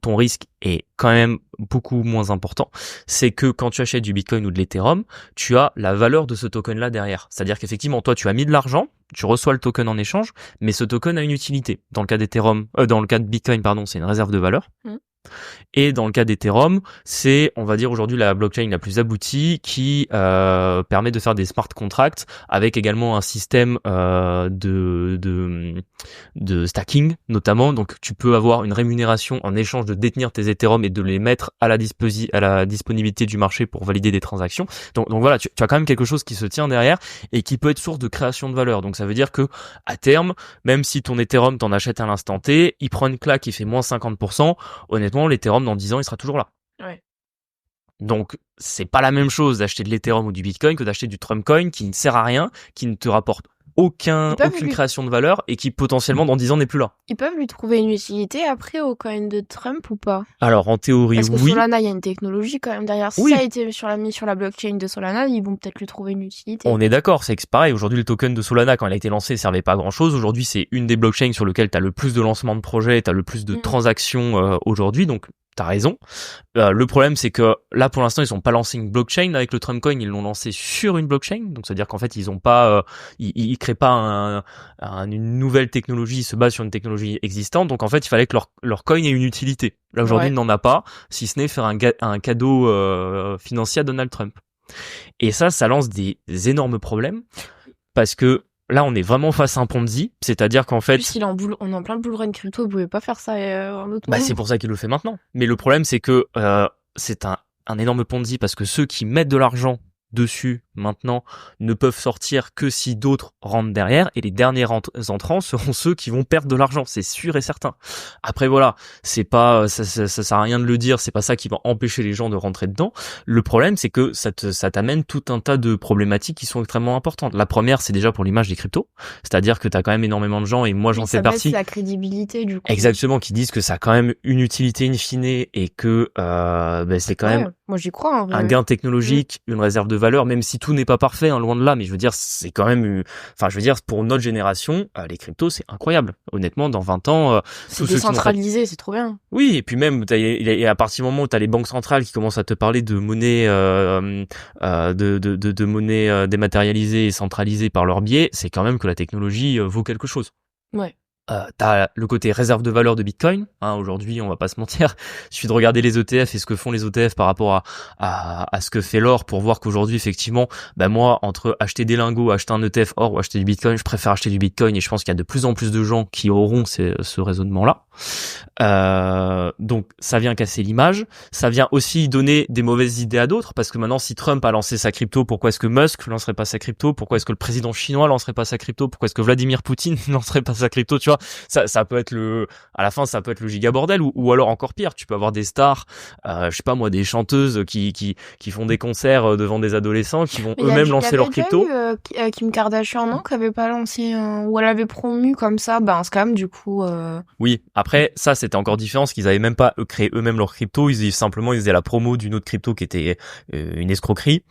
ton risque est quand même beaucoup moins important. C'est que quand tu achètes du Bitcoin ou de l'Ethereum, tu as la valeur de ce token-là derrière. C'est-à-dire qu'effectivement, toi, tu as mis de l'argent, tu reçois le token en échange, mais ce token a une utilité. Dans le cas dans le cas de Bitcoin, pardon, c'est une réserve de valeur. Et dans le cas d'Ethereum, c'est, on va dire aujourd'hui la blockchain la plus aboutie qui permet de faire des smart contracts avec également un système de stacking notamment. Donc tu peux avoir une rémunération en échange de détenir tes Ethereum et de les mettre à la disponibilité du marché pour valider des transactions. Donc voilà, tu as quand même quelque chose qui se tient derrière et qui peut être source de création de valeur. Donc ça veut dire que à terme, même si ton Ethereum t'en achètes à l'instant T, il prend une claque, il fait moins 50%, honnêtement, l'Ethereum dans 10 ans, il sera toujours là. Ouais. Donc, c'est pas la même chose d'acheter de l'Ethereum ou du Bitcoin que d'acheter du Trump Coin qui ne sert à rien, qui ne te rapporte aucune création de valeur et qui potentiellement dans 10 ans n'est plus là. Ils peuvent lui trouver une utilité après au coin de Trump ou pas? Alors, en théorie, Parce que oui. Solana, il y a une technologie quand même derrière. Si Oui. ça a été mis sur la blockchain de Solana, ils vont peut-être lui trouver une utilité. On est d'accord, c'est que c'est pareil. Aujourd'hui, le token de Solana, quand il a été lancé, servait pas à grand chose. Aujourd'hui, c'est une des blockchains sur lesquelles tu as le plus de lancements de projets, tu as le plus de transactions aujourd'hui. Donc, t'as raison. Le problème, c'est que là, pour l'instant, ils ont pas lancé une blockchain avec le Trump Coin. Ils l'ont lancé sur une blockchain. Donc, c'est-à-dire qu'en fait, ils ont pas, ils créent pas une nouvelle technologie. Ils se basent sur une technologie existante. Donc, en fait, il fallait que leur coin ait une utilité. Là, aujourd'hui, il n'en a pas, si ce n'est faire un cadeau financier à Donald Trump. Et ça lance des énormes problèmes parce que là, on est vraiment face à un Ponzi, c'est-à-dire qu'en fait... En plus, on est en plein bull run crypto, vous pouvez pas faire ça en autre moment. C'est pour ça qu'il le fait maintenant. Mais le problème, c'est que c'est un énorme Ponzi parce que ceux qui mettent de l'argent dessus maintenant ne peuvent sortir que si d'autres rentrent derrière et les derniers entrants seront ceux qui vont perdre de l'argent, c'est sûr et certain. Après voilà, c'est pas ça sert à rien de le dire, c'est pas ça qui va empêcher les gens de rentrer dedans. Le problème c'est que ça t'amène tout un tas de problématiques qui sont extrêmement importantes. La première, c'est déjà pour l'image des cryptos, c'est-à-dire que t'as quand même énormément de gens et moi j'en fais partie. Ça baisse la crédibilité du coup. Exactement, qui disent que ça a quand même une utilité in fine et que c'est quand même moi j'y crois, en vrai. Un gain technologique, une réserve de valeur, même si tout n'est pas parfait, hein, loin de là, mais je veux dire, c'est quand même, pour notre génération, les cryptos, c'est incroyable. Honnêtement, dans 20 ans, c'est décentralisé, c'est trop bien. Oui, et puis même, à partir du moment où t'as les banques centrales qui commencent à te parler de monnaie, de monnaie dématérialisée et centralisée par leur biais, c'est quand même que la technologie vaut quelque chose. Ouais. T'as le côté réserve de valeur de Bitcoin, hein, aujourd'hui on va pas se mentir, il suffit de regarder les ETF et ce que font les ETF par rapport à ce que fait l'or pour voir qu'aujourd'hui effectivement, moi entre acheter des lingots, acheter un ETF or ou acheter du Bitcoin, je préfère acheter du Bitcoin et je pense qu'il y a de plus en plus de gens qui auront ce raisonnement-là. Donc ça vient casser l'image, ça vient aussi donner des mauvaises idées à d'autres parce que maintenant si Trump a lancé sa crypto, pourquoi est-ce que Musk lancerait pas sa crypto, pourquoi est-ce que le président chinois lancerait pas sa crypto, pourquoi est-ce que Vladimir Poutine lancerait pas sa crypto, tu vois, ça peut être à la fin ça peut être le giga bordel ou alors encore pire, tu peux avoir des stars, je sais pas moi, des chanteuses qui font des concerts devant des adolescents qui vont eux-mêmes lancer leur crypto. Kim Kardashian, non, qui avait pas lancé ou elle avait promu comme ça un scam du coup. Oui, après ça c'était encore différent parce qu'ils avaient même pas créé eux-mêmes leur crypto, ils faisaient la promo d'une autre crypto qui était une escroquerie.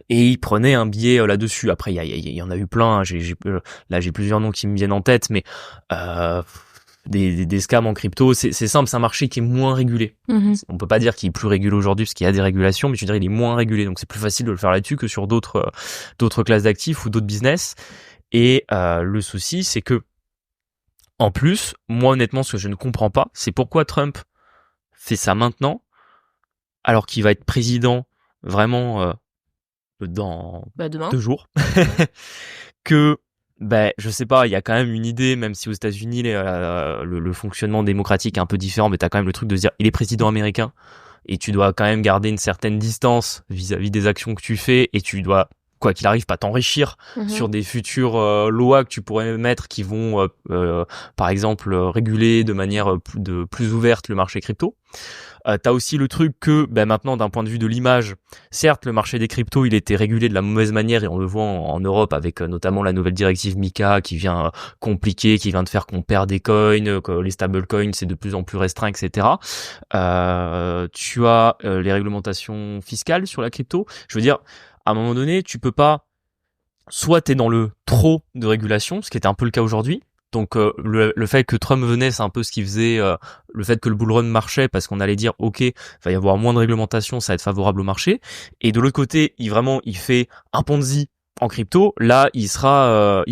Et ils prenaient un billet là-dessus. Après, il y en a eu plein. Hein. J'ai plusieurs noms qui me viennent en tête, mais des scams en crypto, c'est simple, c'est un marché qui est moins régulé. On peut pas dire qu'il est plus régulé aujourd'hui parce qu'il y a des régulations, mais je dirais il est moins régulé. Donc c'est plus facile de le faire là-dessus que sur d'autres classes d'actifs ou d'autres business. Et le souci, c'est que en plus, moi honnêtement, ce que je ne comprends pas, c'est pourquoi Trump fait ça maintenant, alors qu'il va être président vraiment dans demain. 2 jours. Que je sais pas, il y a quand même une idée, même si aux États-Unis le fonctionnement démocratique est un peu différent, mais t'as quand même le truc de se dire il est président américain et tu dois quand même garder une certaine distance vis-à-vis des actions que tu fais et tu dois quoi qu'il arrive, pas t'enrichir sur des futures lois que tu pourrais mettre qui vont, par exemple, réguler de manière plus ouverte le marché crypto. T'as aussi le truc que maintenant, d'un point de vue de l'image, certes, le marché des cryptos, il était régulé de la mauvaise manière et on le voit en Europe avec notamment la nouvelle directive MiCA qui vient compliquer, qui vient de faire qu'on perd des coins, que les stablecoins, c'est de plus en plus restreint, etc. Tu as les réglementations fiscales sur la crypto. Je veux dire, à un moment donné, tu peux pas, soit t'es dans le trop de régulation, ce qui était un peu le cas aujourd'hui. Donc le fait que Trump venait, c'est un peu ce qui faisait le fait que le bull run marchait, parce qu'on allait dire ok, il va y avoir moins de réglementation, ça va être favorable au marché. Et de l'autre côté, il fait un Ponzi en crypto, là il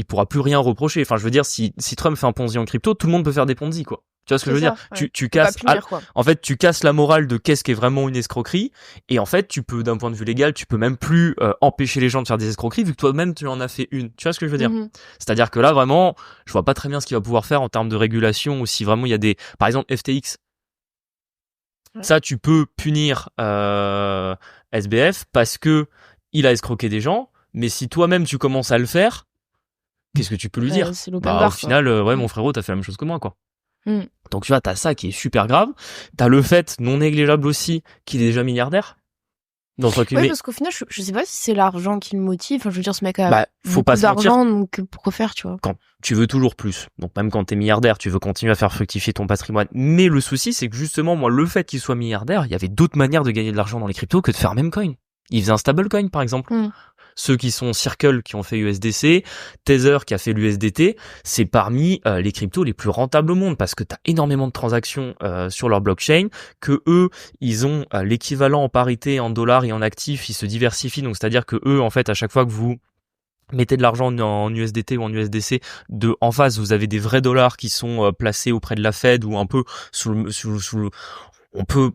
pourra plus rien reprocher. Enfin, je veux dire, si Trump fait un Ponzi en crypto, tout le monde peut faire des Ponzi, quoi. Tu vois ce que je veux dire? Ouais. Tu casses, punir, quoi. en fait, tu casses la morale de qu'est-ce qui est vraiment une escroquerie. Et en fait, tu peux, d'un point de vue légal, tu peux même plus empêcher les gens de faire des escroqueries vu que toi-même tu en as fait une. Tu vois ce que je veux dire? C'est-à-dire que là, vraiment, je vois pas très bien ce qu'il va pouvoir faire en termes de régulation, ou si vraiment il y a par exemple, FTX. Ouais. Ça, tu peux punir SBF parce que il a escroqué des gens. Mais si toi-même tu commences à le faire, qu'est-ce que tu peux lui dire? Au final, mon frérot, t'as fait la même chose que moi, quoi. Donc tu vois, t'as ça qui est super grave. T'as le fait non négligeable aussi qu'il est déjà milliardaire. Donc, oui, parce qu'au final, je sais pas si c'est l'argent qui le motive. Enfin, je veux dire, ce mec a beaucoup d'argent, donc pourquoi faire, tu vois? Quand tu veux toujours plus. Donc même quand t'es milliardaire, tu veux continuer à faire fructifier ton patrimoine. Mais le souci, c'est que justement, moi, le fait qu'il soit milliardaire, il y avait d'autres manières de gagner de l'argent dans les cryptos que de faire un même coin. Il faisait un stablecoin, par exemple. Ceux qui sont Circle qui ont fait USDC, Tether qui a fait l'USDT, c'est parmi les cryptos les plus rentables au monde parce que t'as énormément de transactions sur leur blockchain, que eux, ils ont l'équivalent en parité en dollars et en actifs, ils se diversifient, donc c'est-à-dire que eux, en fait, à chaque fois que vous mettez de l'argent en USDT ou en USDC, en face, vous avez des vrais dollars qui sont placés auprès de la Fed ou un peu on peut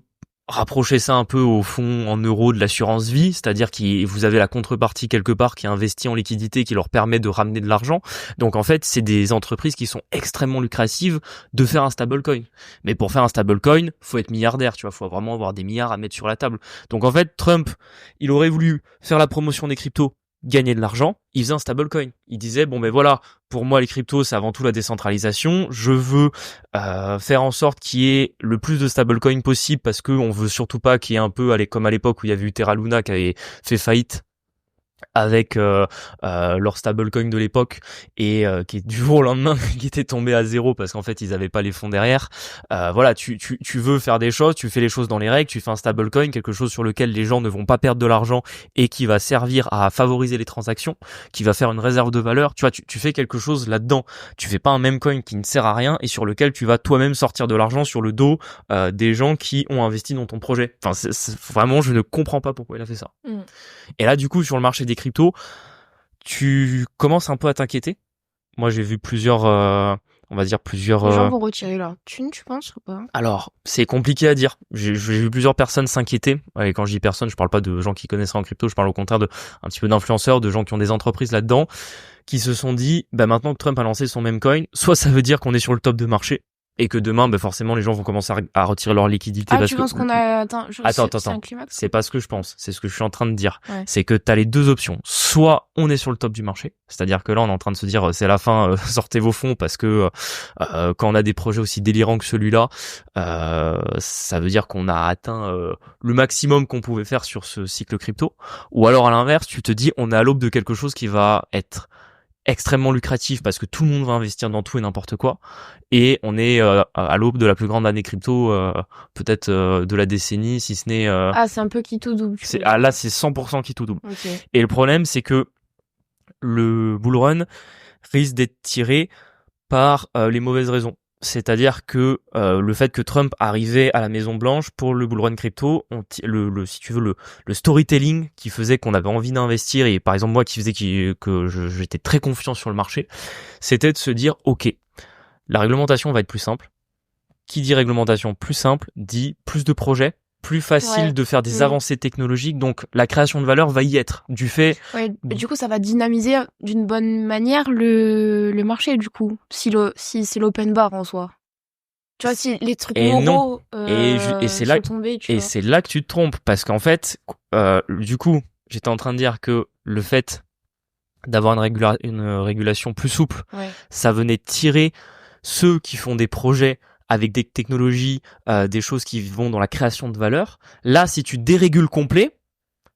rapprocher ça un peu au fond en euros de l'assurance vie, c'est-à-dire que vous avez la contrepartie quelque part qui investit en liquidité qui leur permet de ramener de l'argent. Donc en fait, c'est des entreprises qui sont extrêmement lucratives de faire un stablecoin. Mais pour faire un stablecoin, faut être milliardaire, tu vois, faut vraiment avoir des milliards à mettre sur la table. Donc en fait, Trump, il aurait voulu faire la promotion des cryptos, gagner de l'argent, il faisait un stablecoin. Il disait voilà, pour moi les cryptos c'est avant tout la décentralisation, je veux faire en sorte qu'il y ait le plus de stablecoins possible parce que on veut surtout pas qu'il y ait un peu comme à l'époque où il y avait eu Terra Luna qui avait fait faillite avec leur stablecoin de l'époque et qui est du jour au lendemain qui était tombé à zéro parce qu'en fait ils avaient pas les fonds derrière. Voilà, tu veux faire des choses, tu fais les choses dans les règles, tu fais un stablecoin, quelque chose sur lequel les gens ne vont pas perdre de l'argent et qui va servir à favoriser les transactions, qui va faire une réserve de valeur. Tu vois, tu fais quelque chose là-dedans. Tu fais pas un meme coin qui ne sert à rien et sur lequel tu vas toi-même sortir de l'argent sur le dos des gens qui ont investi dans ton projet. Enfin, vraiment, je ne comprends pas pourquoi il a fait ça. Et là, du coup, sur le marché des cryptos, tu commences un peu à t'inquiéter. Moi, j'ai vu plusieurs... Les gens vont retirer leur thune, tu penses, ou pas? Alors, c'est compliqué à dire. J'ai vu plusieurs personnes s'inquiéter. Et quand je dis personnes, je parle pas de gens qui connaissent en crypto, je parle au contraire de un petit peu d'influenceurs, de gens qui ont des entreprises là-dedans, qui se sont dit, maintenant que Trump a lancé son meme coin, soit ça veut dire qu'on est sur le top de marché, et que demain, forcément, les gens vont commencer à retirer leur liquidité. Ah, tu penses qu'on a atteint... Attends. C'est pas ce que je pense. C'est ce que je suis en train de dire. Ouais. C'est que t'as les deux options. Soit on est sur le top du marché. C'est-à-dire que là, on est en train de se dire, c'est la fin, sortez vos fonds parce que quand on a des projets aussi délirants que celui-là, ça veut dire qu'on a atteint le maximum qu'on pouvait faire sur ce cycle crypto. Ou alors, à l'inverse, tu te dis, on est à l'aube de quelque chose qui va être extrêmement lucratif parce que tout le monde va investir dans tout et n'importe quoi et on est à l'aube de la plus grande année crypto peut-être de la décennie si ce n'est c'est un peu qui tout double. Là c'est 100% qui tout double. Okay. Et le problème c'est que le bull run risque d'être tiré par les mauvaises raisons. C'est-à-dire que le fait que Trump arrivait à la Maison Blanche pour le bull run crypto, si tu veux le storytelling qui faisait qu'on avait envie d'investir et par exemple moi qui faisait que j'étais très confiant sur le marché, c'était de se dire ok, la réglementation va être plus simple. Qui dit réglementation plus simple dit plus de projets, plus facile de faire des avancées technologiques, donc la création de valeur va y être du fait. Ouais, du coup ça va dynamiser d'une bonne manière le marché du coup, si c'est l'open bar en soi. Tu vois, si les trucs moraux c'est là tombés, c'est là que tu te trompes parce qu'en fait du coup j'étais en train de dire que le fait d'avoir une régulation plus souple, ça venait tirer ceux qui font des projets avec des technologies, des choses qui vont dans la création de valeur. Là, si tu dérégules complet,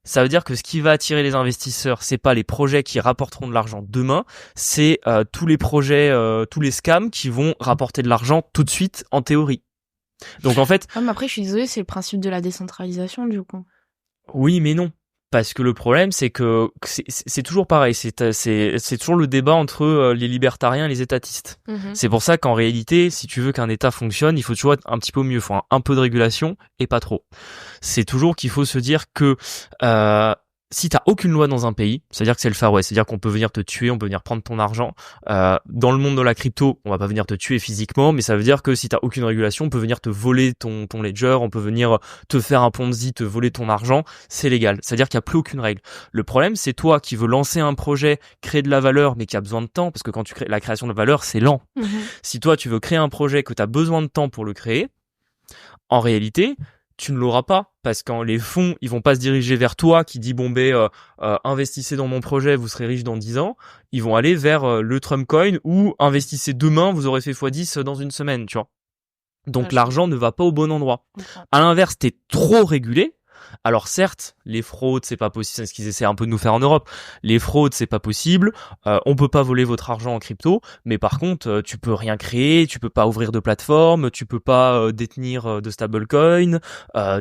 ça veut dire que ce qui va attirer les investisseurs, c'est pas les projets qui rapporteront de l'argent demain, c'est tous les projets, tous les scams qui vont rapporter de l'argent tout de suite en théorie. Donc en fait, mais après je suis désolée, c'est le principe de la décentralisation du coup. Oui, mais non. Parce que le problème, c'est que c'est toujours pareil. C'est toujours le débat entre les libertariens et les étatistes. C'est pour ça qu'en réalité, si tu veux qu'un État fonctionne, il faut toujours être un petit peu au mieux. Il faut un peu de régulation et pas trop. C'est toujours qu'il faut se dire que si t'as aucune loi dans un pays, c'est-à-dire que c'est le Far West, c'est-à-dire qu'on peut venir te tuer, on peut venir prendre ton argent. Dans le monde de la crypto, on va pas venir te tuer physiquement, mais ça veut dire que si t'as aucune régulation, on peut venir te voler ton ledger, on peut venir te faire un Ponzi, te voler ton argent, c'est légal. C'est-à-dire qu'il y a plus aucune règle. Le problème, c'est toi qui veux lancer un projet, créer de la valeur, mais qui a besoin de temps, parce que quand tu crées la création de valeur, c'est lent. Si toi tu veux créer un projet que t'as besoin de temps pour le créer, en réalité, tu ne l'auras pas, parce que les fonds, ils vont pas se diriger vers toi qui dit investissez dans mon projet, vous serez riche dans 10 ans. Ils vont aller vers le Trump Coin ou investissez demain, vous aurez fait x10 dans une semaine, tu vois. Donc l'argent ne va pas au bon endroit. À l'inverse, t'es trop régulé. Alors certes, les fraudes, c'est pas possible, c'est ce qu'ils essaient un peu de nous faire en Europe. Les fraudes, c'est pas possible. On peut pas voler votre argent en crypto, mais par contre, tu peux rien créer, tu peux pas ouvrir de plateforme, tu peux pas détenir de stablecoin.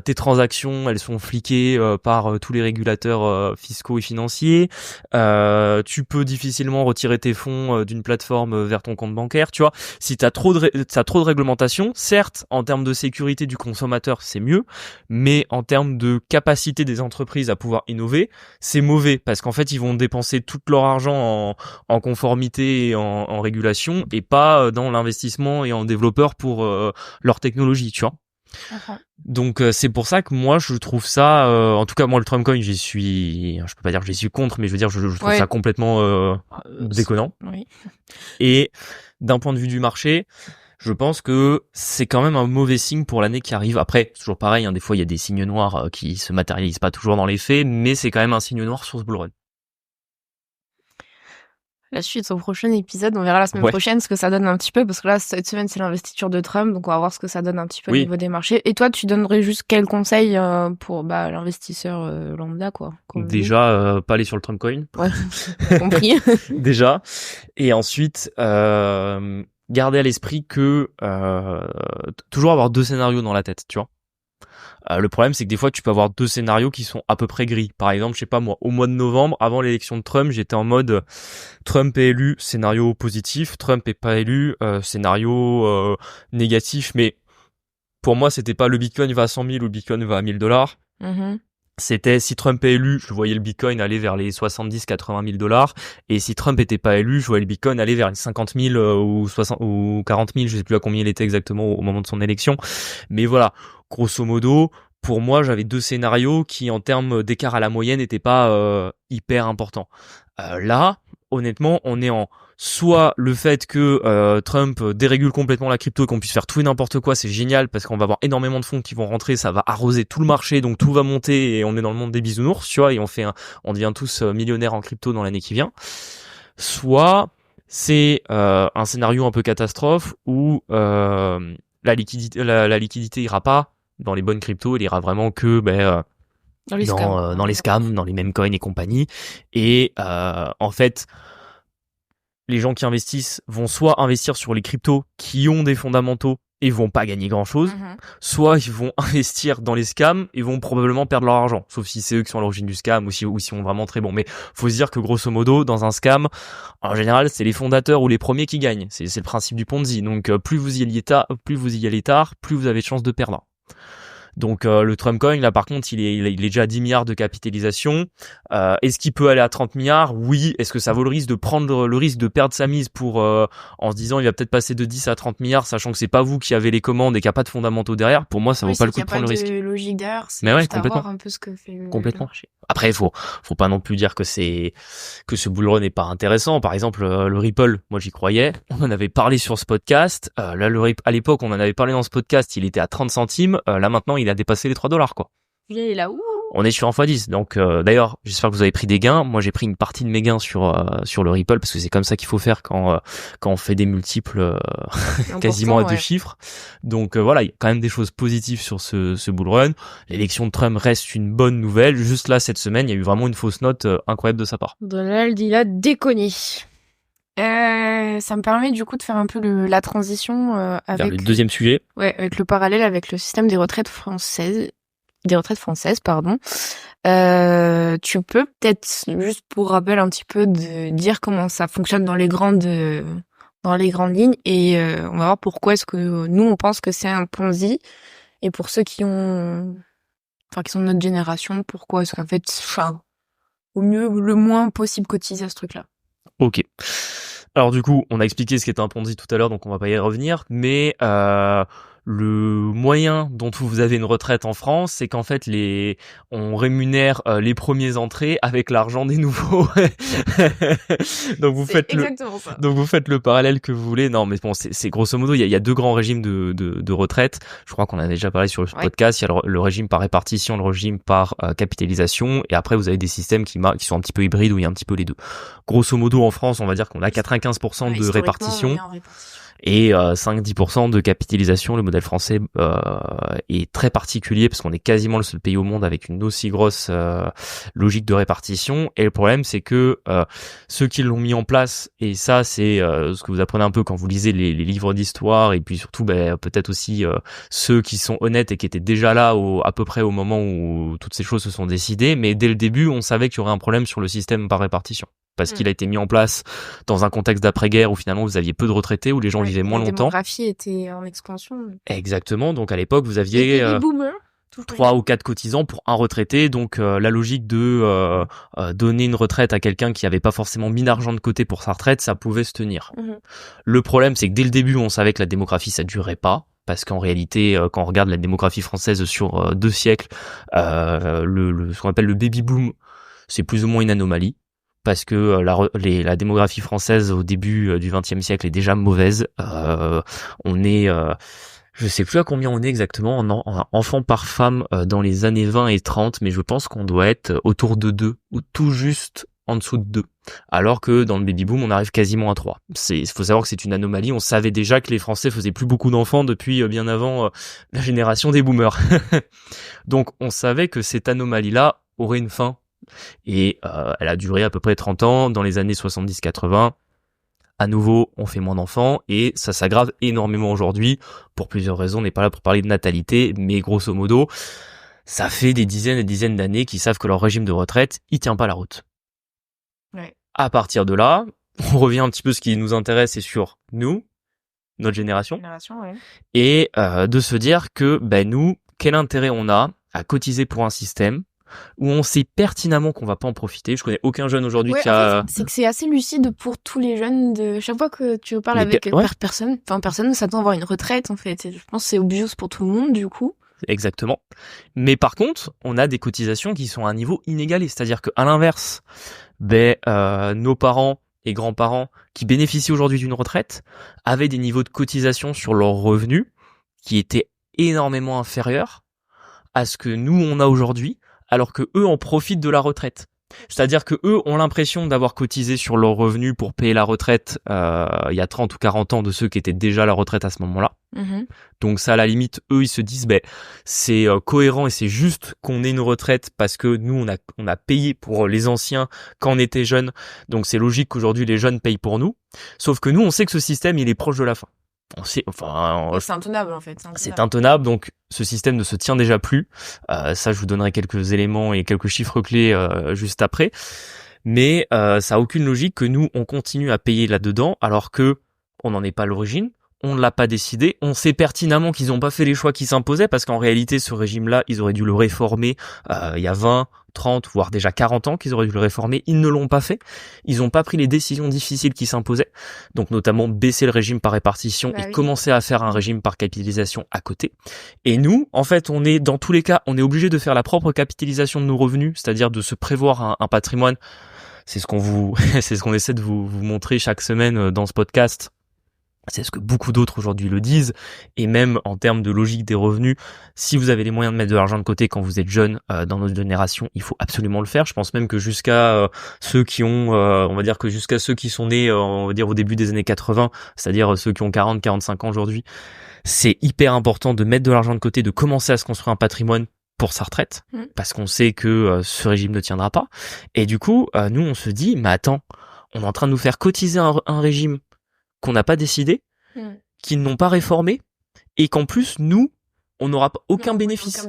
Tes transactions, elles sont fliquées par tous les régulateurs fiscaux et financiers. Tu peux difficilement retirer tes fonds d'une plateforme vers ton compte bancaire. Tu vois, si t'as trop de réglementation, certes, en termes de sécurité du consommateur, c'est mieux, mais en termes de capacité des entreprises à pouvoir innover, c'est mauvais parce qu'en fait ils vont dépenser tout leur argent en conformité et en régulation et pas dans l'investissement et en développeur pour leur technologie, tu vois. Donc c'est pour ça que moi je trouve ça en tout cas moi le Trump Coin je peux pas dire que j'y suis contre, mais je veux dire je trouve ça complètement déconnant. Et d'un point de vue du marché, je pense que c'est quand même un mauvais signe pour l'année qui arrive. Après, c'est toujours pareil, des fois il y a des signes noirs qui se matérialisent pas toujours dans les faits, mais c'est quand même un signe noir sur ce bull run. La suite au prochain épisode, on verra la semaine prochaine ce que ça donne un petit peu, parce que là, cette semaine, c'est l'investiture de Trump, donc on va voir ce que ça donne un petit peu au niveau des marchés. Et toi, tu donnerais juste quel conseil pour l'investisseur lambda, quoi? Déjà, pas aller sur le Trump Coin. Ouais, compris. Déjà. Et ensuite, garder à l'esprit que toujours avoir deux scénarios dans la tête, tu vois. Le problème, c'est que des fois, tu peux avoir deux scénarios qui sont à peu près gris. Par exemple, je sais pas moi, au mois de novembre, avant l'élection de Trump, j'étais en mode Trump est élu, scénario positif. Trump est pas élu, scénario négatif. Mais pour moi, c'était pas le Bitcoin va à 100 000 ou le Bitcoin va à $1000. C'était si Trump est élu, je voyais le Bitcoin aller vers les 70-80 000 $, et si Trump était pas élu, je voyais le Bitcoin aller vers les 50 000 ou 60 ou 40 000, je sais plus à combien il était exactement au moment de son élection. Mais voilà, grosso modo, pour moi, j'avais deux scénarios qui, en termes d'écart à la moyenne, n'étaient pas hyper importants. Là, honnêtement, on est en soit le fait que Trump dérégule complètement la crypto et qu'on puisse faire tout et n'importe quoi, c'est génial parce qu'on va avoir énormément de fonds qui vont rentrer, ça va arroser tout le marché, donc tout va monter et on est dans le monde des bisounours, tu vois, et on devient tous millionnaires en crypto dans l'année qui vient. Soit c'est un scénario un peu catastrophe où la liquidité ira pas dans les bonnes cryptos, elle ira vraiment que dans les scams, dans les meme coins et compagnie. Et en fait, les gens qui investissent vont soit investir sur les cryptos qui ont des fondamentaux et vont pas gagner grand chose, soit ils vont investir dans les scams et vont probablement perdre leur argent, sauf si c'est eux qui sont à l'origine du scam ou si sont vraiment très bons. Mais faut se dire que grosso modo, dans un scam, en général, c'est les fondateurs ou les premiers qui gagnent. C'est le principe du Ponzi. Donc plus vous y allez tard, plus vous avez de chances de perdre. Donc le Trump Coin là par contre il est déjà à 10 milliards de capitalisation. Est-ce qu'il peut aller à 30 milliards? Oui. Est-ce que ça vaut le risque de prendre le risque de perdre sa mise pour en se disant il va peut-être passer de 10 à 30 milliards sachant que c'est pas vous qui avez les commandes et qu'il n'y a pas de fondamentaux derrière? Pour moi ça vaut pas le coup de prendre le risque. Il y a pas de logique derrière, c'est mais ouais, juste complètement. avoir un peu ce que fait le marché. Après faut pas non plus dire que ce bull run n'est pas intéressant. Par exemple le Ripple, moi j'y croyais, on en avait parlé sur ce podcast. Là à l'époque on en avait parlé dans ce podcast, il était à 30 centimes. Là maintenant il a dépassé les $3 quoi. Il est là, On est sur un x10. Donc d'ailleurs, j'espère que vous avez pris des gains. Moi, j'ai pris une partie de mes gains sur le Ripple parce que c'est comme ça qu'il faut faire quand on fait des multiples quasiment à deux chiffres. Donc voilà, il y a quand même des choses positives sur ce bull run. L'élection de Trump reste une bonne nouvelle. Juste là, cette semaine, il y a eu vraiment une fausse note incroyable de sa part. Donald, il a déconné. Ça me permet du coup de faire un peu la transition avec vers le deuxième sujet. Ouais, avec le parallèle avec le système des retraites françaises, pardon. Tu peux peut-être, juste pour rappel un petit peu, de dire comment ça fonctionne dans les grandes lignes, et on va voir pourquoi est-ce que nous on pense que c'est un Ponzi, et pour ceux qui sont de notre génération, pourquoi est-ce qu'en fait, au mieux, le moins possible cotiser à ce truc-là. Ok. Alors du coup, on a expliqué ce qu'était un Ponzi tout à l'heure, donc on va pas y revenir, mais le moyen dont vous avez une retraite en France, c'est qu'en fait on rémunère les premiers entrées avec l'argent des nouveaux. Donc vous faites le parallèle que vous voulez. Non, mais bon, c'est grosso modo, il y a deux grands régimes de retraite. Je crois qu'on en a déjà parlé sur le podcast. Il y a le régime par répartition, le régime par capitalisation, et après vous avez des systèmes qui sont un petit peu hybrides où il y a un petit peu les deux. Grosso modo, en France, on va dire qu'on a 95% de répartition. Et 5-10% de capitalisation. Le modèle français est très particulier parce qu'on est quasiment le seul pays au monde avec une aussi grosse logique de répartition. Et le problème, c'est que ceux qui l'ont mis en place, et ça c'est ce que vous apprenez un peu quand vous lisez les livres d'histoire, et puis surtout peut-être aussi ceux qui sont honnêtes et qui étaient déjà là à peu près au moment où toutes ces choses se sont décidées, mais dès le début on savait qu'il y aurait un problème sur le système par répartition. Parce qu'il a été mis en place dans un contexte d'après-guerre où finalement vous aviez peu de retraités, où les gens vivaient moins longtemps. La démographie était en expansion. Exactement, donc à l'époque vous aviez 3 ou 4 cotisants pour un retraité, donc la logique de donner une retraite à quelqu'un qui avait pas forcément mis d'argent de côté pour sa retraite, ça pouvait se tenir. Le problème, c'est que dès le début on savait que la démographie ça durait pas. Parce qu'en réalité, quand on regarde la démographie française sur 2 siècles, ce qu'on appelle le baby boom, c'est plus ou moins une anomalie. Parce que la démographie française au début du XXe siècle est déjà mauvaise. On est, je sais plus à combien on est exactement en enfants par femme dans les années 20 et 30, mais je pense qu'on doit être autour de 2 ou tout juste en dessous de 2. Alors que dans le baby boom, on arrive quasiment à 3. Faut savoir que c'est une anomalie. On savait déjà que les Français faisaient plus beaucoup d'enfants depuis bien avant la génération des boomers. Donc on savait que cette anomalie-là aurait une fin. Et elle a duré à peu près 30 ans. Dans les années 70-80, à nouveau, on fait moins d'enfants et ça s'aggrave énormément aujourd'hui pour plusieurs raisons. On n'est pas là pour parler de natalité, mais grosso modo, ça fait des dizaines et des dizaines d'années qu'ils savent que leur régime de retraite, il tient pas la route. Ouais. À partir de là, on revient un petit peu, ce qui nous intéresse, c'est sur nous, notre génération, ouais. Et de se dire que nous, quel intérêt on a à cotiser pour un système où on sait pertinemment qu'on va pas en profiter. Je connais aucun jeune aujourd'hui qui a... En fait, c'est que c'est assez lucide pour tous les jeunes. Chaque fois que tu parles avec personne ne s'attend à avoir une retraite, en fait. Je pense que c'est obvious pour tout le monde, du coup. Exactement. Mais par contre, on a des cotisations qui sont à un niveau inégalé. C'est-à-dire qu'à l'inverse, nos parents et grands-parents qui bénéficient aujourd'hui d'une retraite avaient des niveaux de cotisation sur leurs revenus qui étaient énormément inférieurs à ce que nous, on a aujourd'hui, alors que eux en profitent de la retraite. C'est-à-dire que eux ont l'impression d'avoir cotisé sur leurs revenus pour payer la retraite il y a 30 ou 40 ans de ceux qui étaient déjà à la retraite à ce moment-là. Donc ça, à la limite, eux, ils se disent c'est cohérent et c'est juste qu'on ait une retraite parce que nous, on a payé pour les anciens quand on était jeunes. Donc c'est logique qu'aujourd'hui, les jeunes payent pour nous. Sauf que nous, on sait que ce système, il est proche de la fin. C'est intenable en fait. C'est intenable, donc ce système ne se tient déjà plus. Ça, je vous donnerai quelques éléments et quelques chiffres clés juste après. Mais ça a aucune logique que nous on continue à payer là-dedans alors que on n'en est pas à l'origine. On ne l'a pas décidé. On sait pertinemment qu'ils n'ont pas fait les choix qui s'imposaient parce qu'en réalité, ce régime-là, ils auraient dû le réformer il y a 20, 30, voire déjà 40 ans qu'ils auraient dû le réformer. Ils ne l'ont pas fait. Ils n'ont pas pris les décisions difficiles qui s'imposaient. Donc notamment baisser le régime par répartition et commencer à faire un régime par capitalisation à côté. Et nous, en fait, on est dans tous les cas, on est obligé de faire la propre capitalisation de nos revenus, c'est-à-dire de se prévoir un patrimoine. C'est ce qu'on essaie de vous montrer chaque semaine dans ce podcast. C'est ce que beaucoup d'autres aujourd'hui le disent, et même en termes de logique des revenus, si vous avez les moyens de mettre de l'argent de côté quand vous êtes jeune, dans notre génération, il faut absolument le faire. Je pense même que jusqu'à ceux qui ont, on va dire que jusqu'à ceux qui sont nés, on va dire au début des années 80, c'est-à-dire ceux qui ont 40, 45 ans aujourd'hui, c'est hyper important de mettre de l'argent de côté, de commencer à se construire un patrimoine pour sa retraite, parce qu'on sait que ce régime ne tiendra pas. Et du coup, nous on se dit, mais attends, on est en train de nous faire cotiser un régime qu'on n'a pas décidé, qu'ils n'ont pas réformé, et qu'en plus, nous, on n'aura aucun bénéfice.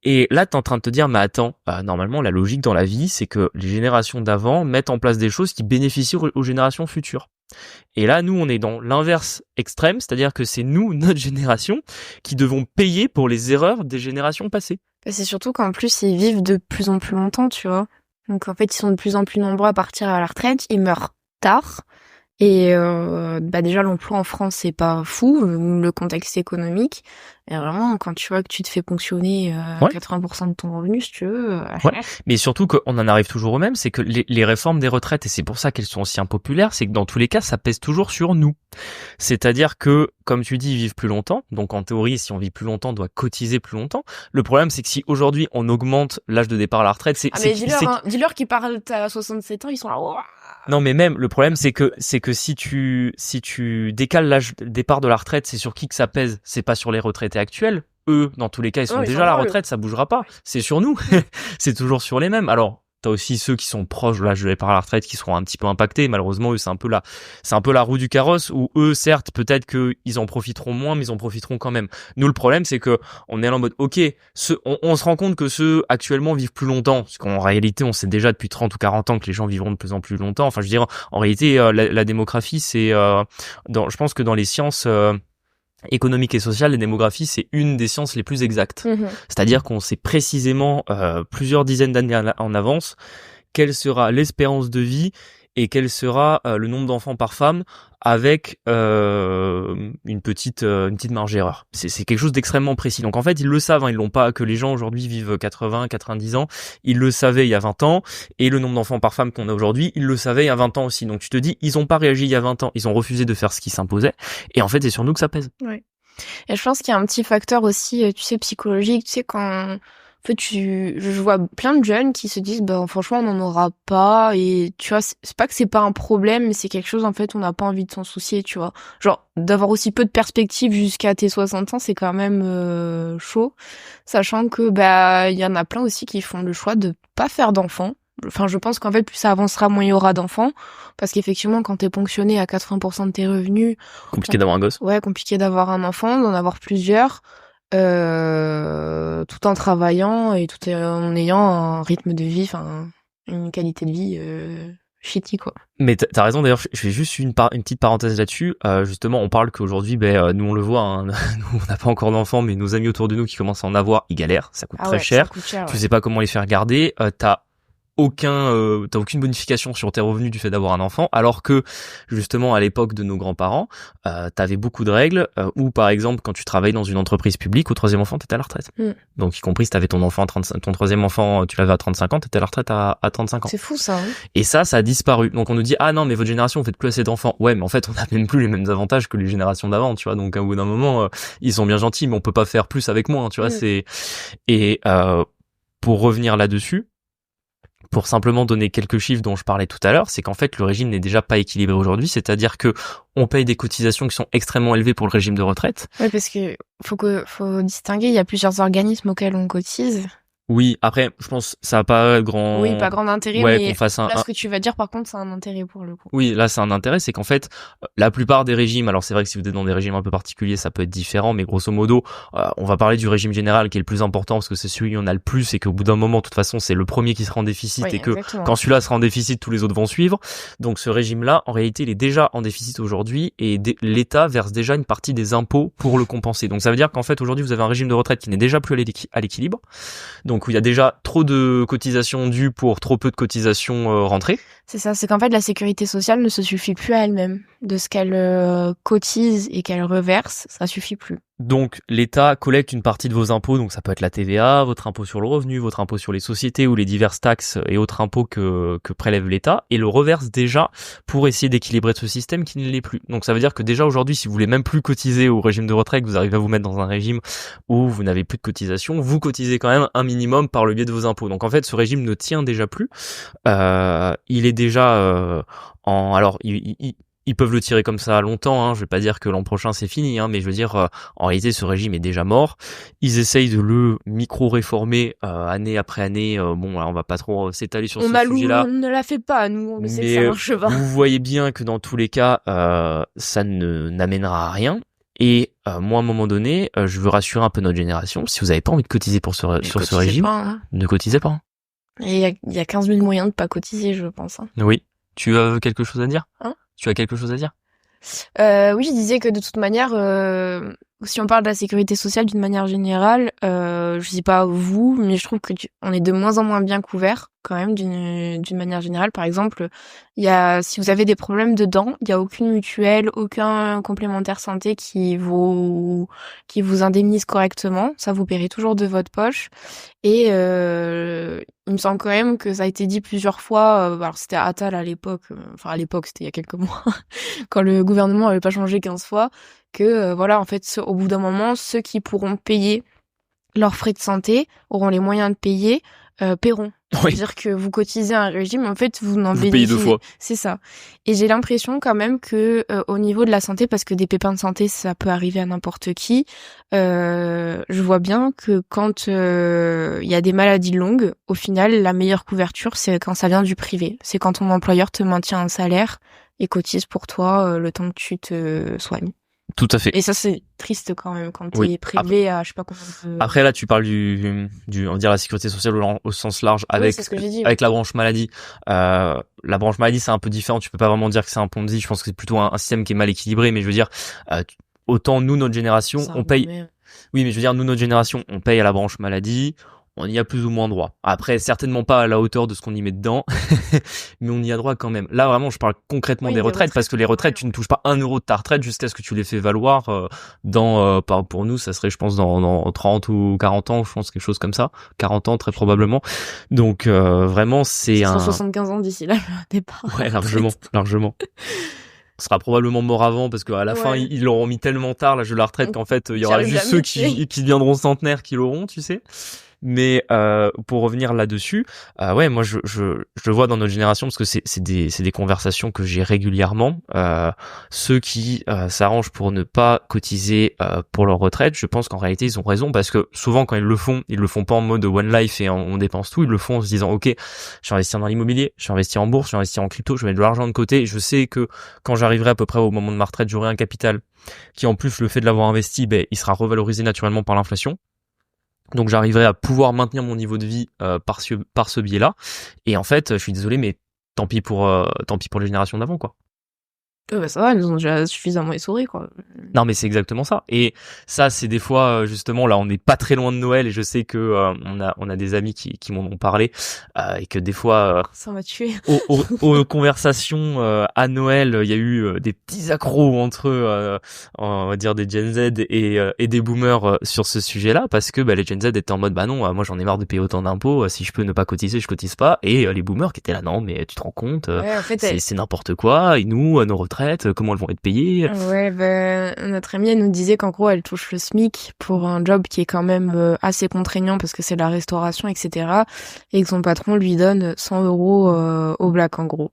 Et là, t'es en train de te dire, mais attends, normalement, la logique dans la vie, c'est que les générations d'avant mettent en place des choses qui bénéficient aux générations futures. Et là, nous, on est dans l'inverse extrême, c'est-à-dire que c'est nous, notre génération, qui devons payer pour les erreurs des générations passées. C'est surtout qu'en plus, ils vivent de plus en plus longtemps, tu vois. Donc, en fait, ils sont de plus en plus nombreux à partir à la retraite, ils meurent tard. Et déjà l'emploi en France c'est pas fou, le contexte économique. Et vraiment quand tu vois que tu te fais ponctionner 80% de ton revenu si tu veux. Mais surtout qu'on en arrive toujours au même, c'est que les réformes des retraites, et c'est pour ça qu'elles sont aussi impopulaires, c'est que dans tous les cas ça pèse toujours sur nous. C'est-à-dire que comme tu dis, ils vivent plus longtemps, donc en théorie si on vit plus longtemps on doit cotiser plus longtemps. Le problème c'est que si aujourd'hui on augmente l'âge de départ à la retraite, dis-leur qu'ils parlent à 67 ans, ils sont là. Oh. Non mais même le problème c'est que si tu décales l'âge de départ de la retraite, c'est sur qui que ça pèse, c'est pas sur les retraités actuels. Eux, dans tous les cas, ils sont déjà à la retraite, ça bougera pas. C'est sur nous. C'est toujours sur les mêmes. Alors, t'as aussi ceux qui sont proches de l'âge de départ à la retraite qui seront un petit peu impactés. Malheureusement, eux, c'est un peu la roue du carrosse où eux, certes, peut-être qu'ils en profiteront moins, mais ils en profiteront quand même. Nous, le problème, c'est que on est là en mode, ok, on se rend compte que ceux actuellement vivent plus longtemps. Parce qu'en réalité, on sait déjà depuis 30 ou 40 ans que les gens vivront de plus en plus longtemps. Enfin, je veux dire, en réalité, la démographie, c'est, je pense que dans les sciences, économique et sociale, la démographie, c'est une des sciences les plus exactes. C'est-à-dire qu'on sait précisément plusieurs dizaines d'années en avance quelle sera l'espérance de vie et quel sera le nombre d'enfants par femme avec une petite marge d'erreur. C'est quelque chose d'extrêmement précis. Donc en fait, ils le savent, ils l'ont pas que les gens aujourd'hui vivent 80, 90 ans, ils le savaient il y a 20 ans et le nombre d'enfants par femme qu'on a aujourd'hui, ils le savaient il y a 20 ans aussi. Donc tu te dis, ils ont pas réagi il y a 20 ans, ils ont refusé de faire ce qui s'imposait et en fait, c'est sur nous que ça pèse. Ouais. Et je pense qu'il y a un petit facteur aussi, tu sais, psychologique, tu sais quand en fait, je vois plein de jeunes qui se disent, franchement, on n'en aura pas. Et tu vois, c'est pas que c'est pas un problème, mais c'est quelque chose, en fait, on n'a pas envie de s'en soucier, tu vois. Genre, d'avoir aussi peu de perspectives jusqu'à tes 60 ans, c'est quand même chaud. Sachant que, il y en a plein aussi qui font le choix de pas faire d'enfants. Enfin, je pense qu'en fait, plus ça avancera, moins il y aura d'enfants. Parce qu'effectivement, quand t'es ponctionné à 80% de tes revenus... Compliqué d'avoir un gosse. Ouais, compliqué d'avoir un enfant, d'en avoir plusieurs. Tout en travaillant et tout en ayant un rythme de vie, enfin une qualité de vie shitty quoi. Mais t'as raison d'ailleurs, je fais juste une petite parenthèse là-dessus. Justement, on parle qu'aujourd'hui, nous on le voit, nous on n'a pas encore d'enfants, mais nos amis autour de nous qui commencent à en avoir, ils galèrent, ça coûte très cher. Tu sais pas comment les faire garder. T'as aucune bonification sur tes revenus du fait d'avoir un enfant, alors que justement à l'époque de nos grands-parents, t'avais beaucoup de règles où par exemple quand tu travailles dans une entreprise publique, au troisième enfant t'étais à la retraite. Donc y compris si t'avais ton troisième enfant, tu l'avais à 35 ans, t'étais à la retraite à 35 ans. C'est fou ça. Hein. Et ça a disparu. Donc on nous dit ah non mais votre génération vous faites plus assez d'enfants. Ouais mais en fait on n'a même plus les mêmes avantages que les générations d'avant, tu vois. Donc au bout d'un moment ils sont bien gentils mais on peut pas faire plus avec moins, tu vois. Pour revenir là-dessus. Pour simplement donner quelques chiffres dont je parlais tout à l'heure, c'est qu'en fait le régime n'est déjà pas équilibré aujourd'hui, c'est-à-dire que on paye des cotisations qui sont extrêmement élevées pour le régime de retraite. Oui, parce que faut distinguer, il y a plusieurs organismes auxquels on cotise. Oui, après, je pense ça a pas grand... Oui, pas grand intérêt, ouais, mais qu'on fasse là, ce que tu vas dire, par contre, c'est un intérêt pour le coup. Oui, là, c'est un intérêt, c'est qu'en fait, la plupart des régimes, alors c'est vrai que si vous êtes dans des régimes un peu particuliers, ça peut être différent, mais grosso modo, on va parler du régime général qui est le plus important parce que c'est celui où on a le plus et qu'au bout d'un moment, de toute façon, c'est le premier qui sera en déficit et que quand celui-là sera en déficit, tous les autres vont suivre. Donc ce régime-là, en réalité, il est déjà en déficit aujourd'hui et l'État verse déjà une partie des impôts pour le compenser. Donc ça veut dire qu'en fait, aujourd'hui, vous avez un régime de retraite qui n'est déjà plus à l'équilibre. Donc où il y a déjà trop de cotisations dues pour trop peu de cotisations rentrées. C'est ça, c'est qu'en fait la sécurité sociale ne se suffit plus à elle-même. De ce qu'elle cotise et qu'elle reverse, ça suffit plus. Donc l'État collecte une partie de vos impôts, donc ça peut être la TVA, votre impôt sur le revenu, votre impôt sur les sociétés ou les diverses taxes et autres impôts que prélève l'État, et le reverse déjà pour essayer d'équilibrer ce système qui ne l'est plus. Donc ça veut dire que déjà aujourd'hui, si vous voulez même plus cotiser au régime de retraite, que vous arrivez à vous mettre dans un régime où vous n'avez plus de cotisation, vous cotisez quand même un minimum par le biais de vos impôts. Donc en fait, ce régime ne tient déjà plus. Il est déjà alors ils peuvent le tirer comme ça longtemps, hein. Je vais pas dire que l'an prochain c'est fini, hein, mais je veux dire, en réalité, ce régime est déjà mort. Ils essayent de le micro-réformer année après année. Bon, alors, on va pas trop s'étaler sur ce sujet-là. On ne la fait pas, nous, on le sait que ça marche pas. Vous voyez bien que dans tous les cas, ça n'amènera à rien. Et moi, à un moment donné, je veux rassurer un peu notre génération. Si vous avez pas envie de cotiser sur ce régime, ne cotisez pas. Et il y a 15 000 moyens de pas cotiser, je pense. Hein. Oui. Tu as quelque chose à dire ? Tu as quelque chose à dire ? Oui, je disais que de toute manière, si on parle de la sécurité sociale d'une manière générale, je sais pas vous, mais je trouve que on est de moins en moins bien couverts quand même d'une manière générale. Par exemple, si vous avez des problèmes de dents, il y a aucune mutuelle, aucun complémentaire santé qui vous indemnise correctement. Ça vous paierait toujours de votre poche. Et il me semble quand même que ça a été dit plusieurs fois. Alors c'était Attal à l'époque, à l'époque c'était il y a quelques mois, quand le gouvernement avait pas changé 15 fois, que voilà, en fait, au bout d'un moment, ceux qui pourront payer leurs frais de santé auront les moyens de payer, paieront. Oui. C'est-à-dire que vous cotisez un régime, en fait, vous n'en bénéficiez. Payez deux fois. C'est ça. Et j'ai l'impression quand même que au niveau de la santé, parce que des pépins de santé, ça peut arriver à n'importe qui, je vois bien que quand il y a des maladies longues, au final, la meilleure couverture, c'est quand ça vient du privé. C'est quand ton employeur te maintient un salaire et cotise pour toi le temps que tu te soignes. Tout à fait. Et ça, c'est triste quand même quand t'es privé à je sais pas combien de... Après, là, tu parles on va dire la sécurité sociale au sens large avec, c'est ce que j'ai dit, avec la branche maladie. La branche maladie, c'est un peu différent. Tu peux pas vraiment dire que c'est un Ponzi. Je pense que c'est plutôt un système qui est mal équilibré. Mais je veux dire, autant nous, notre génération, on paye. Oui, mais je veux dire, nous, notre génération, on paye à la branche maladie. On y a plus ou moins droit. Après, certainement pas à la hauteur de ce qu'on y met dedans, mais on y a droit quand même. Là, vraiment, je parle concrètement des retraites, parce que les retraites, tu ne touches pas 1 euro de ta retraite jusqu'à ce que tu les fais valoir pour nous, ça serait, je pense, dans 30 ou 40 ans, je pense, quelque chose comme ça. 40 ans, très probablement. Donc, vraiment, c'est 175 ans d'ici là, le départ. Ouais, largement. On sera probablement mort avant parce qu'à la fin ils l'auront mis tellement tard l'âge de la retraite qu'en fait il y aura juste ceux qui deviendront centenaires qui l'auront, tu sais. Mais pour revenir là-dessus, moi je vois dans notre génération, parce que c'est des conversations que j'ai régulièrement, ceux qui s'arrangent pour ne pas cotiser pour leur retraite. Je pense qu'en réalité ils ont raison, parce que souvent quand ils le font pas en mode one life et on dépense tout, ils le font en se disant ok, je vais investir dans l'immobilier, je vais investir en bourse, je vais investir en crypto, je vais mettre de l'argent de côté, et je sais que quand j'arriverai à peu près au moment de ma retraite, j'aurai un capital qui, en plus, le fait de l'avoir investi, il sera revalorisé naturellement par l'inflation. Donc j'arriverai à pouvoir maintenir mon niveau de vie par ce biais-là. Et en fait, je suis désolé, mais tant pis pour les générations d'avant, quoi. Ça va, ils ont déjà suffisamment essoré, quoi. Non, mais c'est exactement ça. Et ça, c'est des fois, justement, là, on n'est pas très loin de Noël, et je sais que on a des amis qui m'en ont parlé, et que des fois, ça m'a tué. aux conversations à Noël, il y a eu des petits accros entre on va dire des Gen Z et des boomers sur ce sujet-là, parce que les Gen Z étaient en mode non, moi j'en ai marre de payer autant d'impôts, si je peux ne pas cotiser, je cotise pas, et les boomers qui étaient là, non, mais tu te rends compte, en fait, c'est n'importe quoi, et nous, nos retraites, comment elles vont être payées? Ouais, notre amie, elle nous disait qu'en gros, elle touche le SMIC pour un job qui est quand même assez contraignant parce que c'est la restauration, etc. Et que son patron lui donne 100 euros au black, en gros.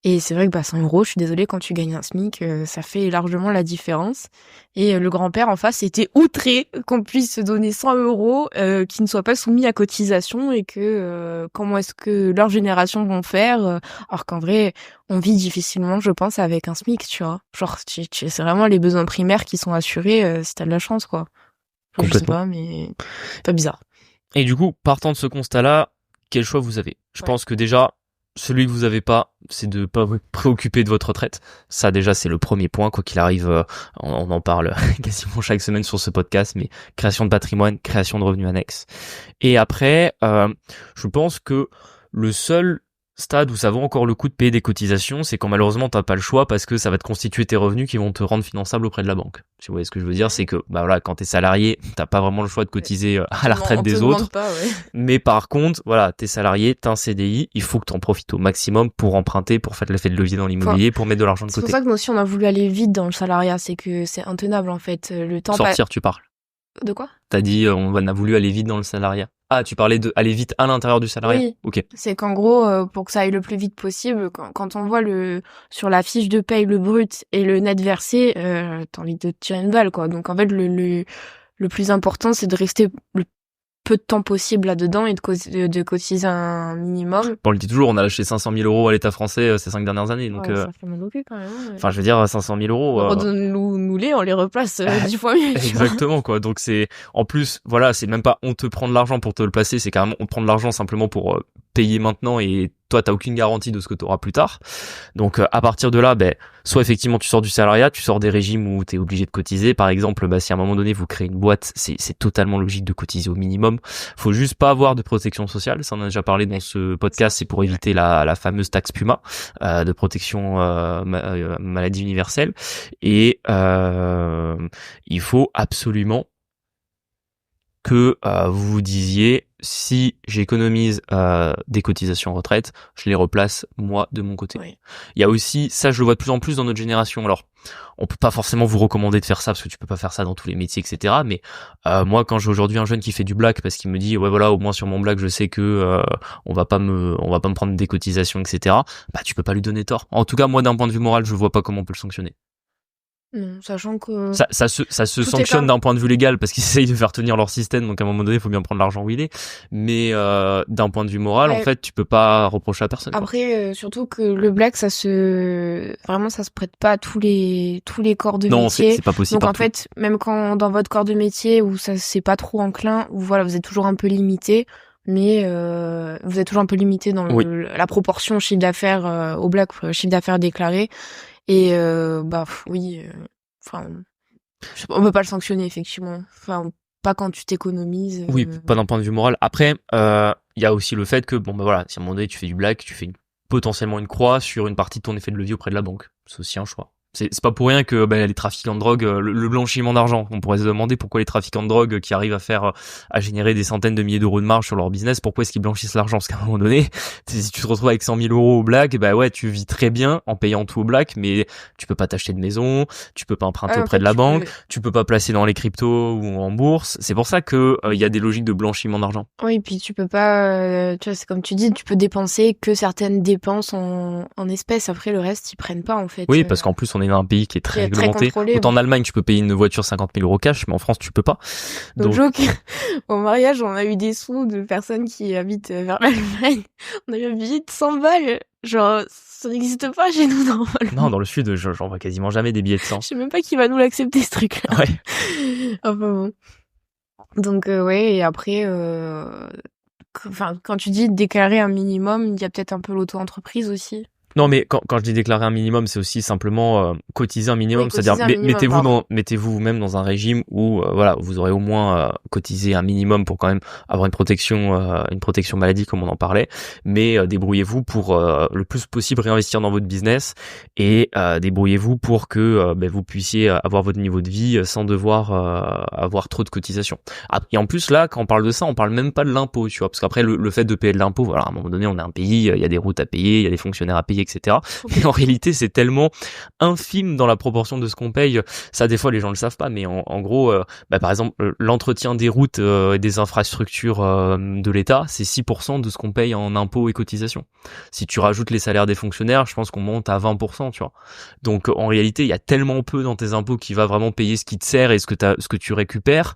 Et c'est vrai que 100 euros, je suis désolée, quand tu gagnes un SMIC, ça fait largement la différence. Et le grand-père en face était outré qu'on puisse se donner 100 euros qui ne soient pas soumis à cotisation, et que comment est-ce que leur génération vont faire, alors qu'en vrai, on vit difficilement, je pense, avec un SMIC, tu vois. Genre, c'est vraiment les besoins primaires qui sont assurés si t'as de la chance, quoi. Je sais pas, mais c'est pas bizarre. Et du coup, partant de ce constat-là, quel choix vous avez? Je pense que déjà, celui que vous avez pas, c'est de pas vous préoccuper de votre retraite. Ça, déjà, c'est le premier point. Quoi qu'il arrive, on en parle quasiment chaque semaine sur ce podcast, mais création de patrimoine, création de revenus annexes. Et après, je pense que le seul stade où ça vaut encore le coup de payer des cotisations, c'est quand malheureusement t'as pas le choix parce que ça va te constituer tes revenus qui vont te rendre finançable auprès de la banque. Si vous voyez ce que je veux dire, c'est que bah voilà, quand t'es salarié, t'as pas vraiment le choix de cotiser à la retraite des autres. Pas, ouais. Mais par contre, voilà, t'es salarié, t'as un CDI, il faut que t'en profites au maximum pour emprunter, pour faire l'effet de levier dans l'immobilier, pour mettre de l'argent de côté. C'est pour ça que nous aussi on a voulu aller vite dans le salariat, c'est que c'est intenable en fait. Le temps sortir, tu parles. De quoi? T'as dit on a voulu aller vite dans le salariat. Ah, tu parlais de aller vite à l'intérieur du salariat. Oui. Ok. C'est qu'en gros, pour que ça aille le plus vite possible, quand on voit sur la fiche de paye le brut et le net versé, t'as envie de te tirer une balle, quoi. Donc en fait, le plus important, c'est de rester le peu de temps possible là-dedans et de cotiser un minimum. Bon, on le dit toujours, on a lâché 500 000 euros à l'État français ces 5 dernières années. Donc, ça fait mal au cul quand même. Ouais. Enfin, je veux dire, 500 000 euros. Redonne-nous les, on les replace 10 fois mieux. Exactement, quoi. Donc c'est, en plus, voilà, c'est même pas on te prend de l'argent pour te le placer, c'est carrément on te prend de l'argent simplement pour payer maintenant et toi t'as aucune garantie de ce que tu auras plus tard. Donc à partir de là, soit effectivement tu sors du salariat, tu sors des régimes où t'es obligé de cotiser. Par exemple, si à un moment donné vous créez une boîte, c'est totalement logique de cotiser au minimum. Faut juste pas avoir de protection sociale, ça on a déjà parlé dans ce podcast, c'est pour éviter la fameuse taxe Puma de protection maladie universelle. Et il faut absolument que vous vous disiez, si j'économise des cotisations retraite, je les replace moi de mon côté. Oui. Il y a aussi, ça je le vois de plus en plus dans notre génération, alors on peut pas forcément vous recommander de faire ça parce que tu peux pas faire ça dans tous les métiers, etc. Mais moi quand j'ai aujourd'hui un jeune qui fait du black parce qu'il me dit ouais voilà, au moins sur mon black je sais que on va pas me prendre des cotisations, etc. Bah tu peux pas lui donner tort. En tout cas moi d'un point de vue moral je vois pas comment on peut le sanctionner. Non, sachant que ça se sanctionne d'un point de vue légal parce qu'ils essayent de faire tenir leur système, donc à un moment donné il faut bien prendre l'argent où il est, mais d'un point de vue moral en fait tu peux pas reprocher à personne. Après surtout que le black ça se prête pas à tous les corps de métier. Non, c'est pas possible. Donc en fait même quand dans votre corps de métier où ça c'est pas trop enclin, où voilà vous êtes toujours un peu limité, mais vous êtes toujours un peu limité dans la proportion chiffre d'affaires au black chiffre d'affaires déclaré. Et oui, on peut pas le sanctionner effectivement. Enfin, pas quand tu t'économises. Oui, pas d'un point de vue moral. Après, il y a aussi le fait que voilà, si à un moment donné tu fais du black, tu fais potentiellement une croix sur une partie de ton effet de levier auprès de la banque. C'est aussi un choix. C'est pas pour rien que les trafiquants de drogue, le blanchiment d'argent, on pourrait se demander pourquoi les trafiquants de drogue qui arrivent à générer des centaines de milliers d'euros de marge sur leur business, pourquoi est-ce qu'ils blanchissent l'argent? Parce qu'à un moment donné, si tu te retrouves avec 100 000 euros au black, tu vis très bien en payant tout au black, mais tu peux pas t'acheter de maison, tu peux pas emprunter auprès de la banque, tu peux pas placer dans les cryptos ou en bourse. C'est pour ça que il y a des logiques de blanchiment d'argent. Oui, puis tu peux pas, tu vois, c'est comme tu dis, tu peux dépenser que certaines dépenses en espèces. Après, le reste, ils prennent pas, en fait. Oui, parce qu'en plus, on est dans un pays qui est très réglementé. Autant en Allemagne, tu peux payer une voiture 50 000 euros cash, mais en France, tu peux pas. Donc, au mariage, on a eu des sous de personnes qui habitent vers l'Allemagne. On a eu un billet de 100 balles. Genre, ça n'existe pas chez nous, normalement. Non, dans le sud, j'en vois quasiment jamais des billets de 100. Je sais même pas qui va nous l'accepter, ce truc-là. Ouais. Enfin bon. Donc, et après, quand tu dis déclarer un minimum, il y a peut-être un peu l'auto-entreprise aussi. Non, mais quand je dis déclarer un minimum, c'est aussi simplement cotiser un minimum, oui, c'est-à-dire mettez-vous vous-même dans un régime où vous aurez au moins cotisé un minimum pour quand même avoir une protection maladie comme on en parlait, mais débrouillez-vous pour le plus possible réinvestir dans votre business et débrouillez-vous pour que vous puissiez avoir votre niveau de vie sans devoir avoir trop de cotisations. Et en plus là, quand on parle de ça, on parle même pas de l'impôt, tu vois, parce qu'après le fait de payer de l'impôt, voilà, à un moment donné, on est un pays, il y a des routes à payer, il y a des fonctionnaires à payer, etc. Mais en réalité, c'est tellement infime dans la proportion de ce qu'on paye. Ça, des fois, les gens le savent pas, mais en gros, par exemple, l'entretien des routes et des infrastructures de l'État, c'est 6% de ce qu'on paye en impôts et cotisations. Si tu rajoutes les salaires des fonctionnaires, je pense qu'on monte à 20%, tu vois. Donc, en réalité, il y a tellement peu dans tes impôts qui va vraiment payer ce qui te sert et ce que tu récupères.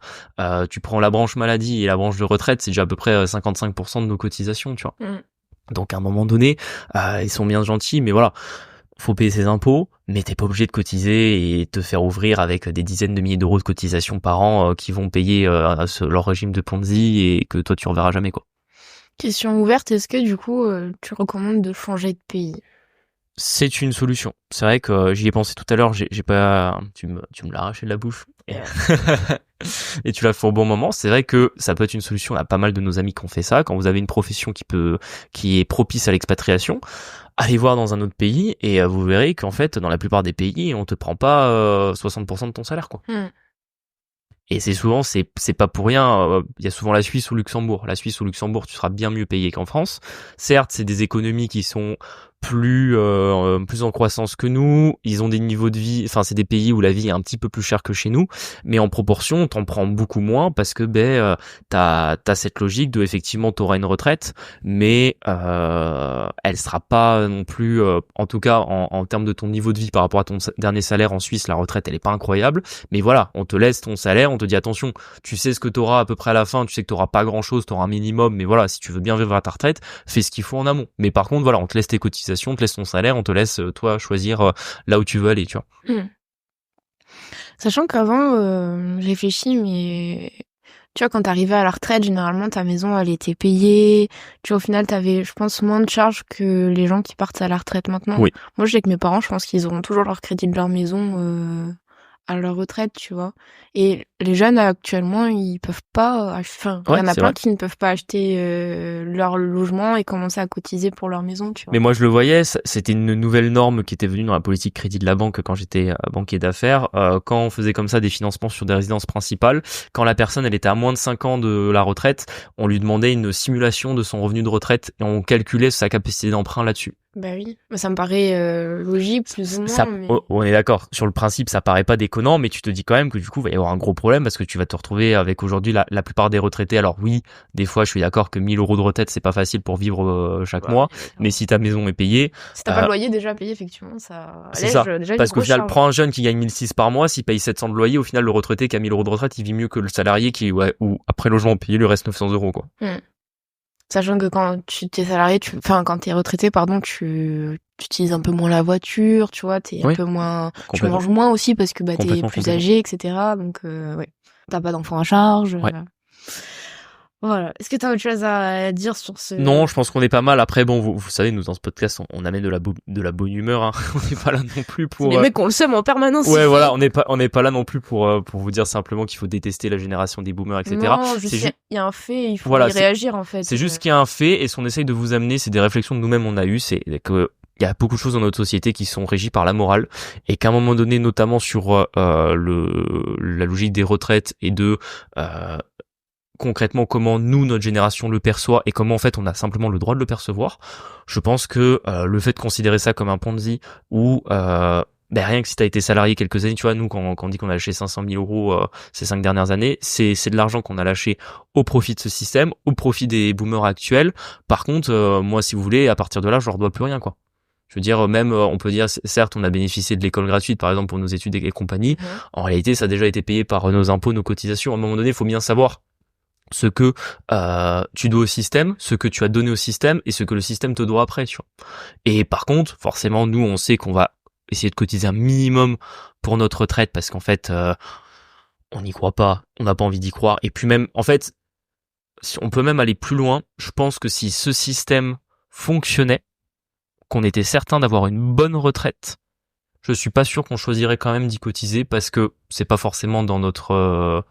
Tu prends la branche maladie et la branche de retraite, c'est déjà à peu près 55% de nos cotisations, tu vois. Donc à un moment donné, ils sont bien gentils, mais voilà, faut payer ses impôts, mais t'es pas obligé de cotiser et te faire ouvrir avec des dizaines de milliers d'euros de cotisations par an qui vont payer leur régime de Ponzi et que toi tu reverras jamais, quoi. Question ouverte, est-ce que du coup tu recommandes de changer de pays? C'est une solution. C'est vrai que j'y ai pensé tout à l'heure, j'ai pas, tu me l'as arraché de la bouche. et tu la fais au bon moment. C'est vrai que ça peut être une solution. On a pas mal de nos amis qui ont fait ça. Quand vous avez une profession qui est propice à l'expatriation, allez voir dans un autre pays et vous verrez qu'en fait, dans la plupart des pays, on te prend pas 60% de ton salaire, quoi. Et c'est souvent, c'est pas pour rien. Il y a souvent la Suisse ou Luxembourg. La Suisse ou Luxembourg, tu seras bien mieux payé qu'en France. Certes, c'est des économies qui sont plus en croissance que nous. Ils ont des niveaux de vie. Enfin, c'est des pays où la vie est un petit peu plus chère que chez nous. Mais en proportion, t'en prends beaucoup moins parce que t'as cette logique de effectivement t'auras une retraite, mais elle sera pas non plus. En tout cas, en termes de ton niveau de vie par rapport à ton dernier salaire en Suisse, la retraite elle est pas incroyable. Mais voilà, on te laisse ton salaire, on te dit attention, tu sais ce que t'auras à peu près à la fin, tu sais que t'auras pas grand chose, t'auras un minimum, mais voilà, si tu veux bien vivre à ta retraite, fais ce qu'il faut en amont. Mais par contre, voilà, on te laisse tes cotisations, on te laisse ton salaire, on te laisse toi choisir là où tu veux aller, tu vois. Sachant qu'avant, je réfléchis, mais tu vois, quand t'arrivais à la retraite, généralement ta maison elle était payée. Tu vois, au final, t'avais, je pense, moins de charges que les gens qui partent à la retraite maintenant. Oui. Moi, je sais que mes parents, je pense qu'ils auront toujours leur crédit de leur maison à leur retraite, tu vois. Et les jeunes actuellement, ils peuvent pas. Enfin, il y en a plein qui ne peuvent pas acheter leur logement et commencer à cotiser pour leur maison, tu vois. Mais moi, je le voyais, c'était une nouvelle norme qui était venue dans la politique crédit de la banque quand j'étais banquier d'affaires. Quand on faisait comme ça des financements sur des résidences principales, quand la personne elle était à moins de 5 ans de la retraite, on lui demandait une simulation de son revenu de retraite et on calculait sa capacité d'emprunt là-dessus. Bah oui, ça me paraît logique plus ou moins. Mais... On est d'accord. Sur le principe, ça paraît pas déconnant, mais tu te dis quand même que du coup, il va y avoir un gros problème parce que tu vas te retrouver avec aujourd'hui la plupart des retraités. Alors oui, des fois, je suis d'accord que 1 000 € de retraite, c'est pas facile pour vivre chaque mois, mais si ta maison est payée... Si t'as pas le loyer déjà payé, effectivement, ça allège déjà parce qu'au final, prends un jeune qui gagne 1 600 par mois, s'il paye 700 de loyer, au final, le retraité qui a 1 000 € de retraite, il vit mieux que le salarié ou après logement payé, lui reste 900 € quoi. Sachant que quand tu t'es salarié, quand t'es retraité, pardon, tu utilises un peu moins la voiture, tu vois, t'es un peu moins, tu manges moins aussi parce que t'es plus âgé, etc. Donc t'as pas d'enfants à charge. Voilà. Est-ce que t'as autre chose à dire sur ce... Non, je pense qu'on est pas mal. Après, bon, vous savez, nous, dans ce podcast, on amène de la bonne humeur, hein. On n'est pas là non plus pour... Les mecs, on le sème en permanence. Ouais, voilà, on n'est pas là non plus pour vous dire simplement qu'il faut détester la génération des boomers, etc. Non, il y a un fait, il faut y réagir, en fait. C'est juste qu'il y a un fait, et ce qu'on essaye de vous amener, c'est des réflexions que nous-mêmes on a eues, c'est que il y a beaucoup de choses dans notre société qui sont régies par la morale, et qu'à un moment donné, notamment sur la logique des retraites et de... concrètement comment nous, notre génération le perçoit et comment en fait on a simplement le droit de le percevoir. Je pense que le fait de considérer ça comme un Ponzi ou rien que si t'as été salarié quelques années, tu vois, nous quand on dit qu'on a lâché 500 000 € ces 5 dernières années, c'est de l'argent qu'on a lâché au profit de ce système, au profit des boomers actuels. Par contre, moi si vous voulez, à partir de là, je leur dois plus rien quoi. Je veux dire, même, on peut dire, certes, on a bénéficié de l'école gratuite, par exemple, pour nos études et compagnie. En réalité, ça a déjà été payé par nos impôts, nos cotisations. À un moment donné, il faut bien savoir ce que tu dois au système, ce que tu as donné au système et ce que le système te doit après, tu vois. Et par contre, forcément, nous, on sait qu'on va essayer de cotiser un minimum pour notre retraite parce qu'en fait, on n'y croit pas, on n'a pas envie d'y croire. Et puis même, en fait, si on peut même aller plus loin. Je pense que si ce système fonctionnait, qu'on était certain d'avoir une bonne retraite, je suis pas sûr qu'on choisirait quand même d'y cotiser parce que c'est pas forcément dans notre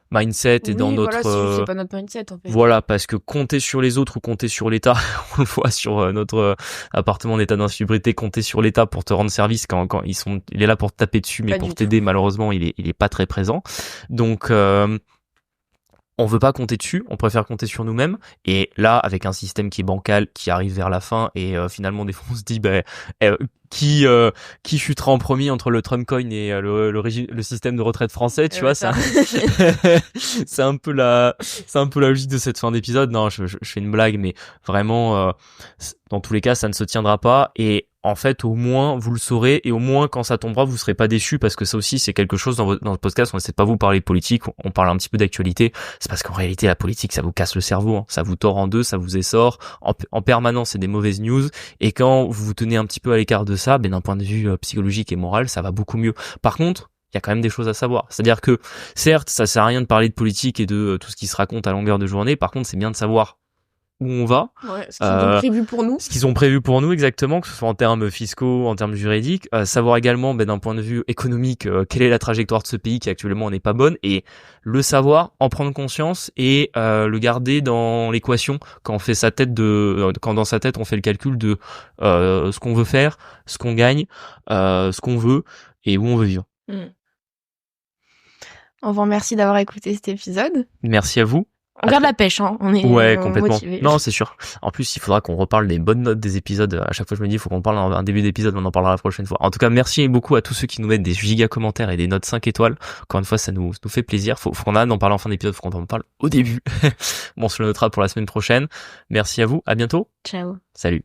mindset et dans notre c'est pas notre mindset en fait. Voilà, parce que compter sur les autres ou compter sur l'État, on le voit sur notre appartement en état d'insalubrité, compter sur l'État pour te rendre service quand il est là pour te taper dessus, mais pas pour t'aider, malheureusement, il est pas très présent. Donc on veut pas compter dessus, on préfère compter sur nous-mêmes. Et là, avec un système qui est bancal, qui arrive vers la fin, et finalement des fois on se dit, qui chutera en premier entre le Trump coin et le système de retraite français, tu vois, ça. c'est un peu la logique de cette fin d'épisode. Non, je fais une blague, mais vraiment, dans tous les cas, ça ne se tiendra pas. Et en fait, au moins, vous le saurez, et au moins, quand ça tombera, vous serez pas déçus, parce que ça aussi, c'est quelque chose dans le podcast, on essaie pas vous parler politique, on parle un petit peu d'actualité. C'est parce qu'en réalité, la politique, ça vous casse le cerveau, hein. Ça vous tord en deux, ça vous essore. En permanence, c'est des mauvaises news. Et quand vous vous tenez un petit peu à l'écart de ça, d'un point de vue psychologique et moral, ça va beaucoup mieux. Par contre, il y a quand même des choses à savoir. C'est-à-dire que, certes, ça sert à rien de parler de politique et de tout ce qui se raconte à longueur de journée. Par contre, c'est bien de savoir où on va. Ouais, ce qu'ils ont prévu pour nous. Ce qu'ils ont prévu pour nous exactement, que ce soit en termes fiscaux, en termes juridiques. Savoir également, d'un point de vue économique, quelle est la trajectoire de ce pays qui actuellement n'est pas bonne, et le savoir, en prendre conscience et le garder dans l'équation quand on fait quand dans sa tête on fait le calcul de ce qu'on veut faire, ce qu'on gagne, ce qu'on veut et où on veut vivre. On vous remercie d'avoir écouté cet épisode. Merci à vous. On garde la pêche, hein. On est complètement. motivés. Non, c'est sûr. En plus, il faudra qu'on reparle des bonnes notes des épisodes. À chaque fois, je me dis, il faut qu'on parle un début d'épisode, on en parlera la prochaine fois. En tout cas, merci beaucoup à tous ceux qui nous mettent des giga commentaires et des notes 5 étoiles. Encore une fois, ça nous fait plaisir. Faut qu'on arrête d'en parler en fin d'épisode, faut qu'on en parle au début. Bon, on se le notera pour la semaine prochaine. Merci à vous. À bientôt. Ciao. Salut.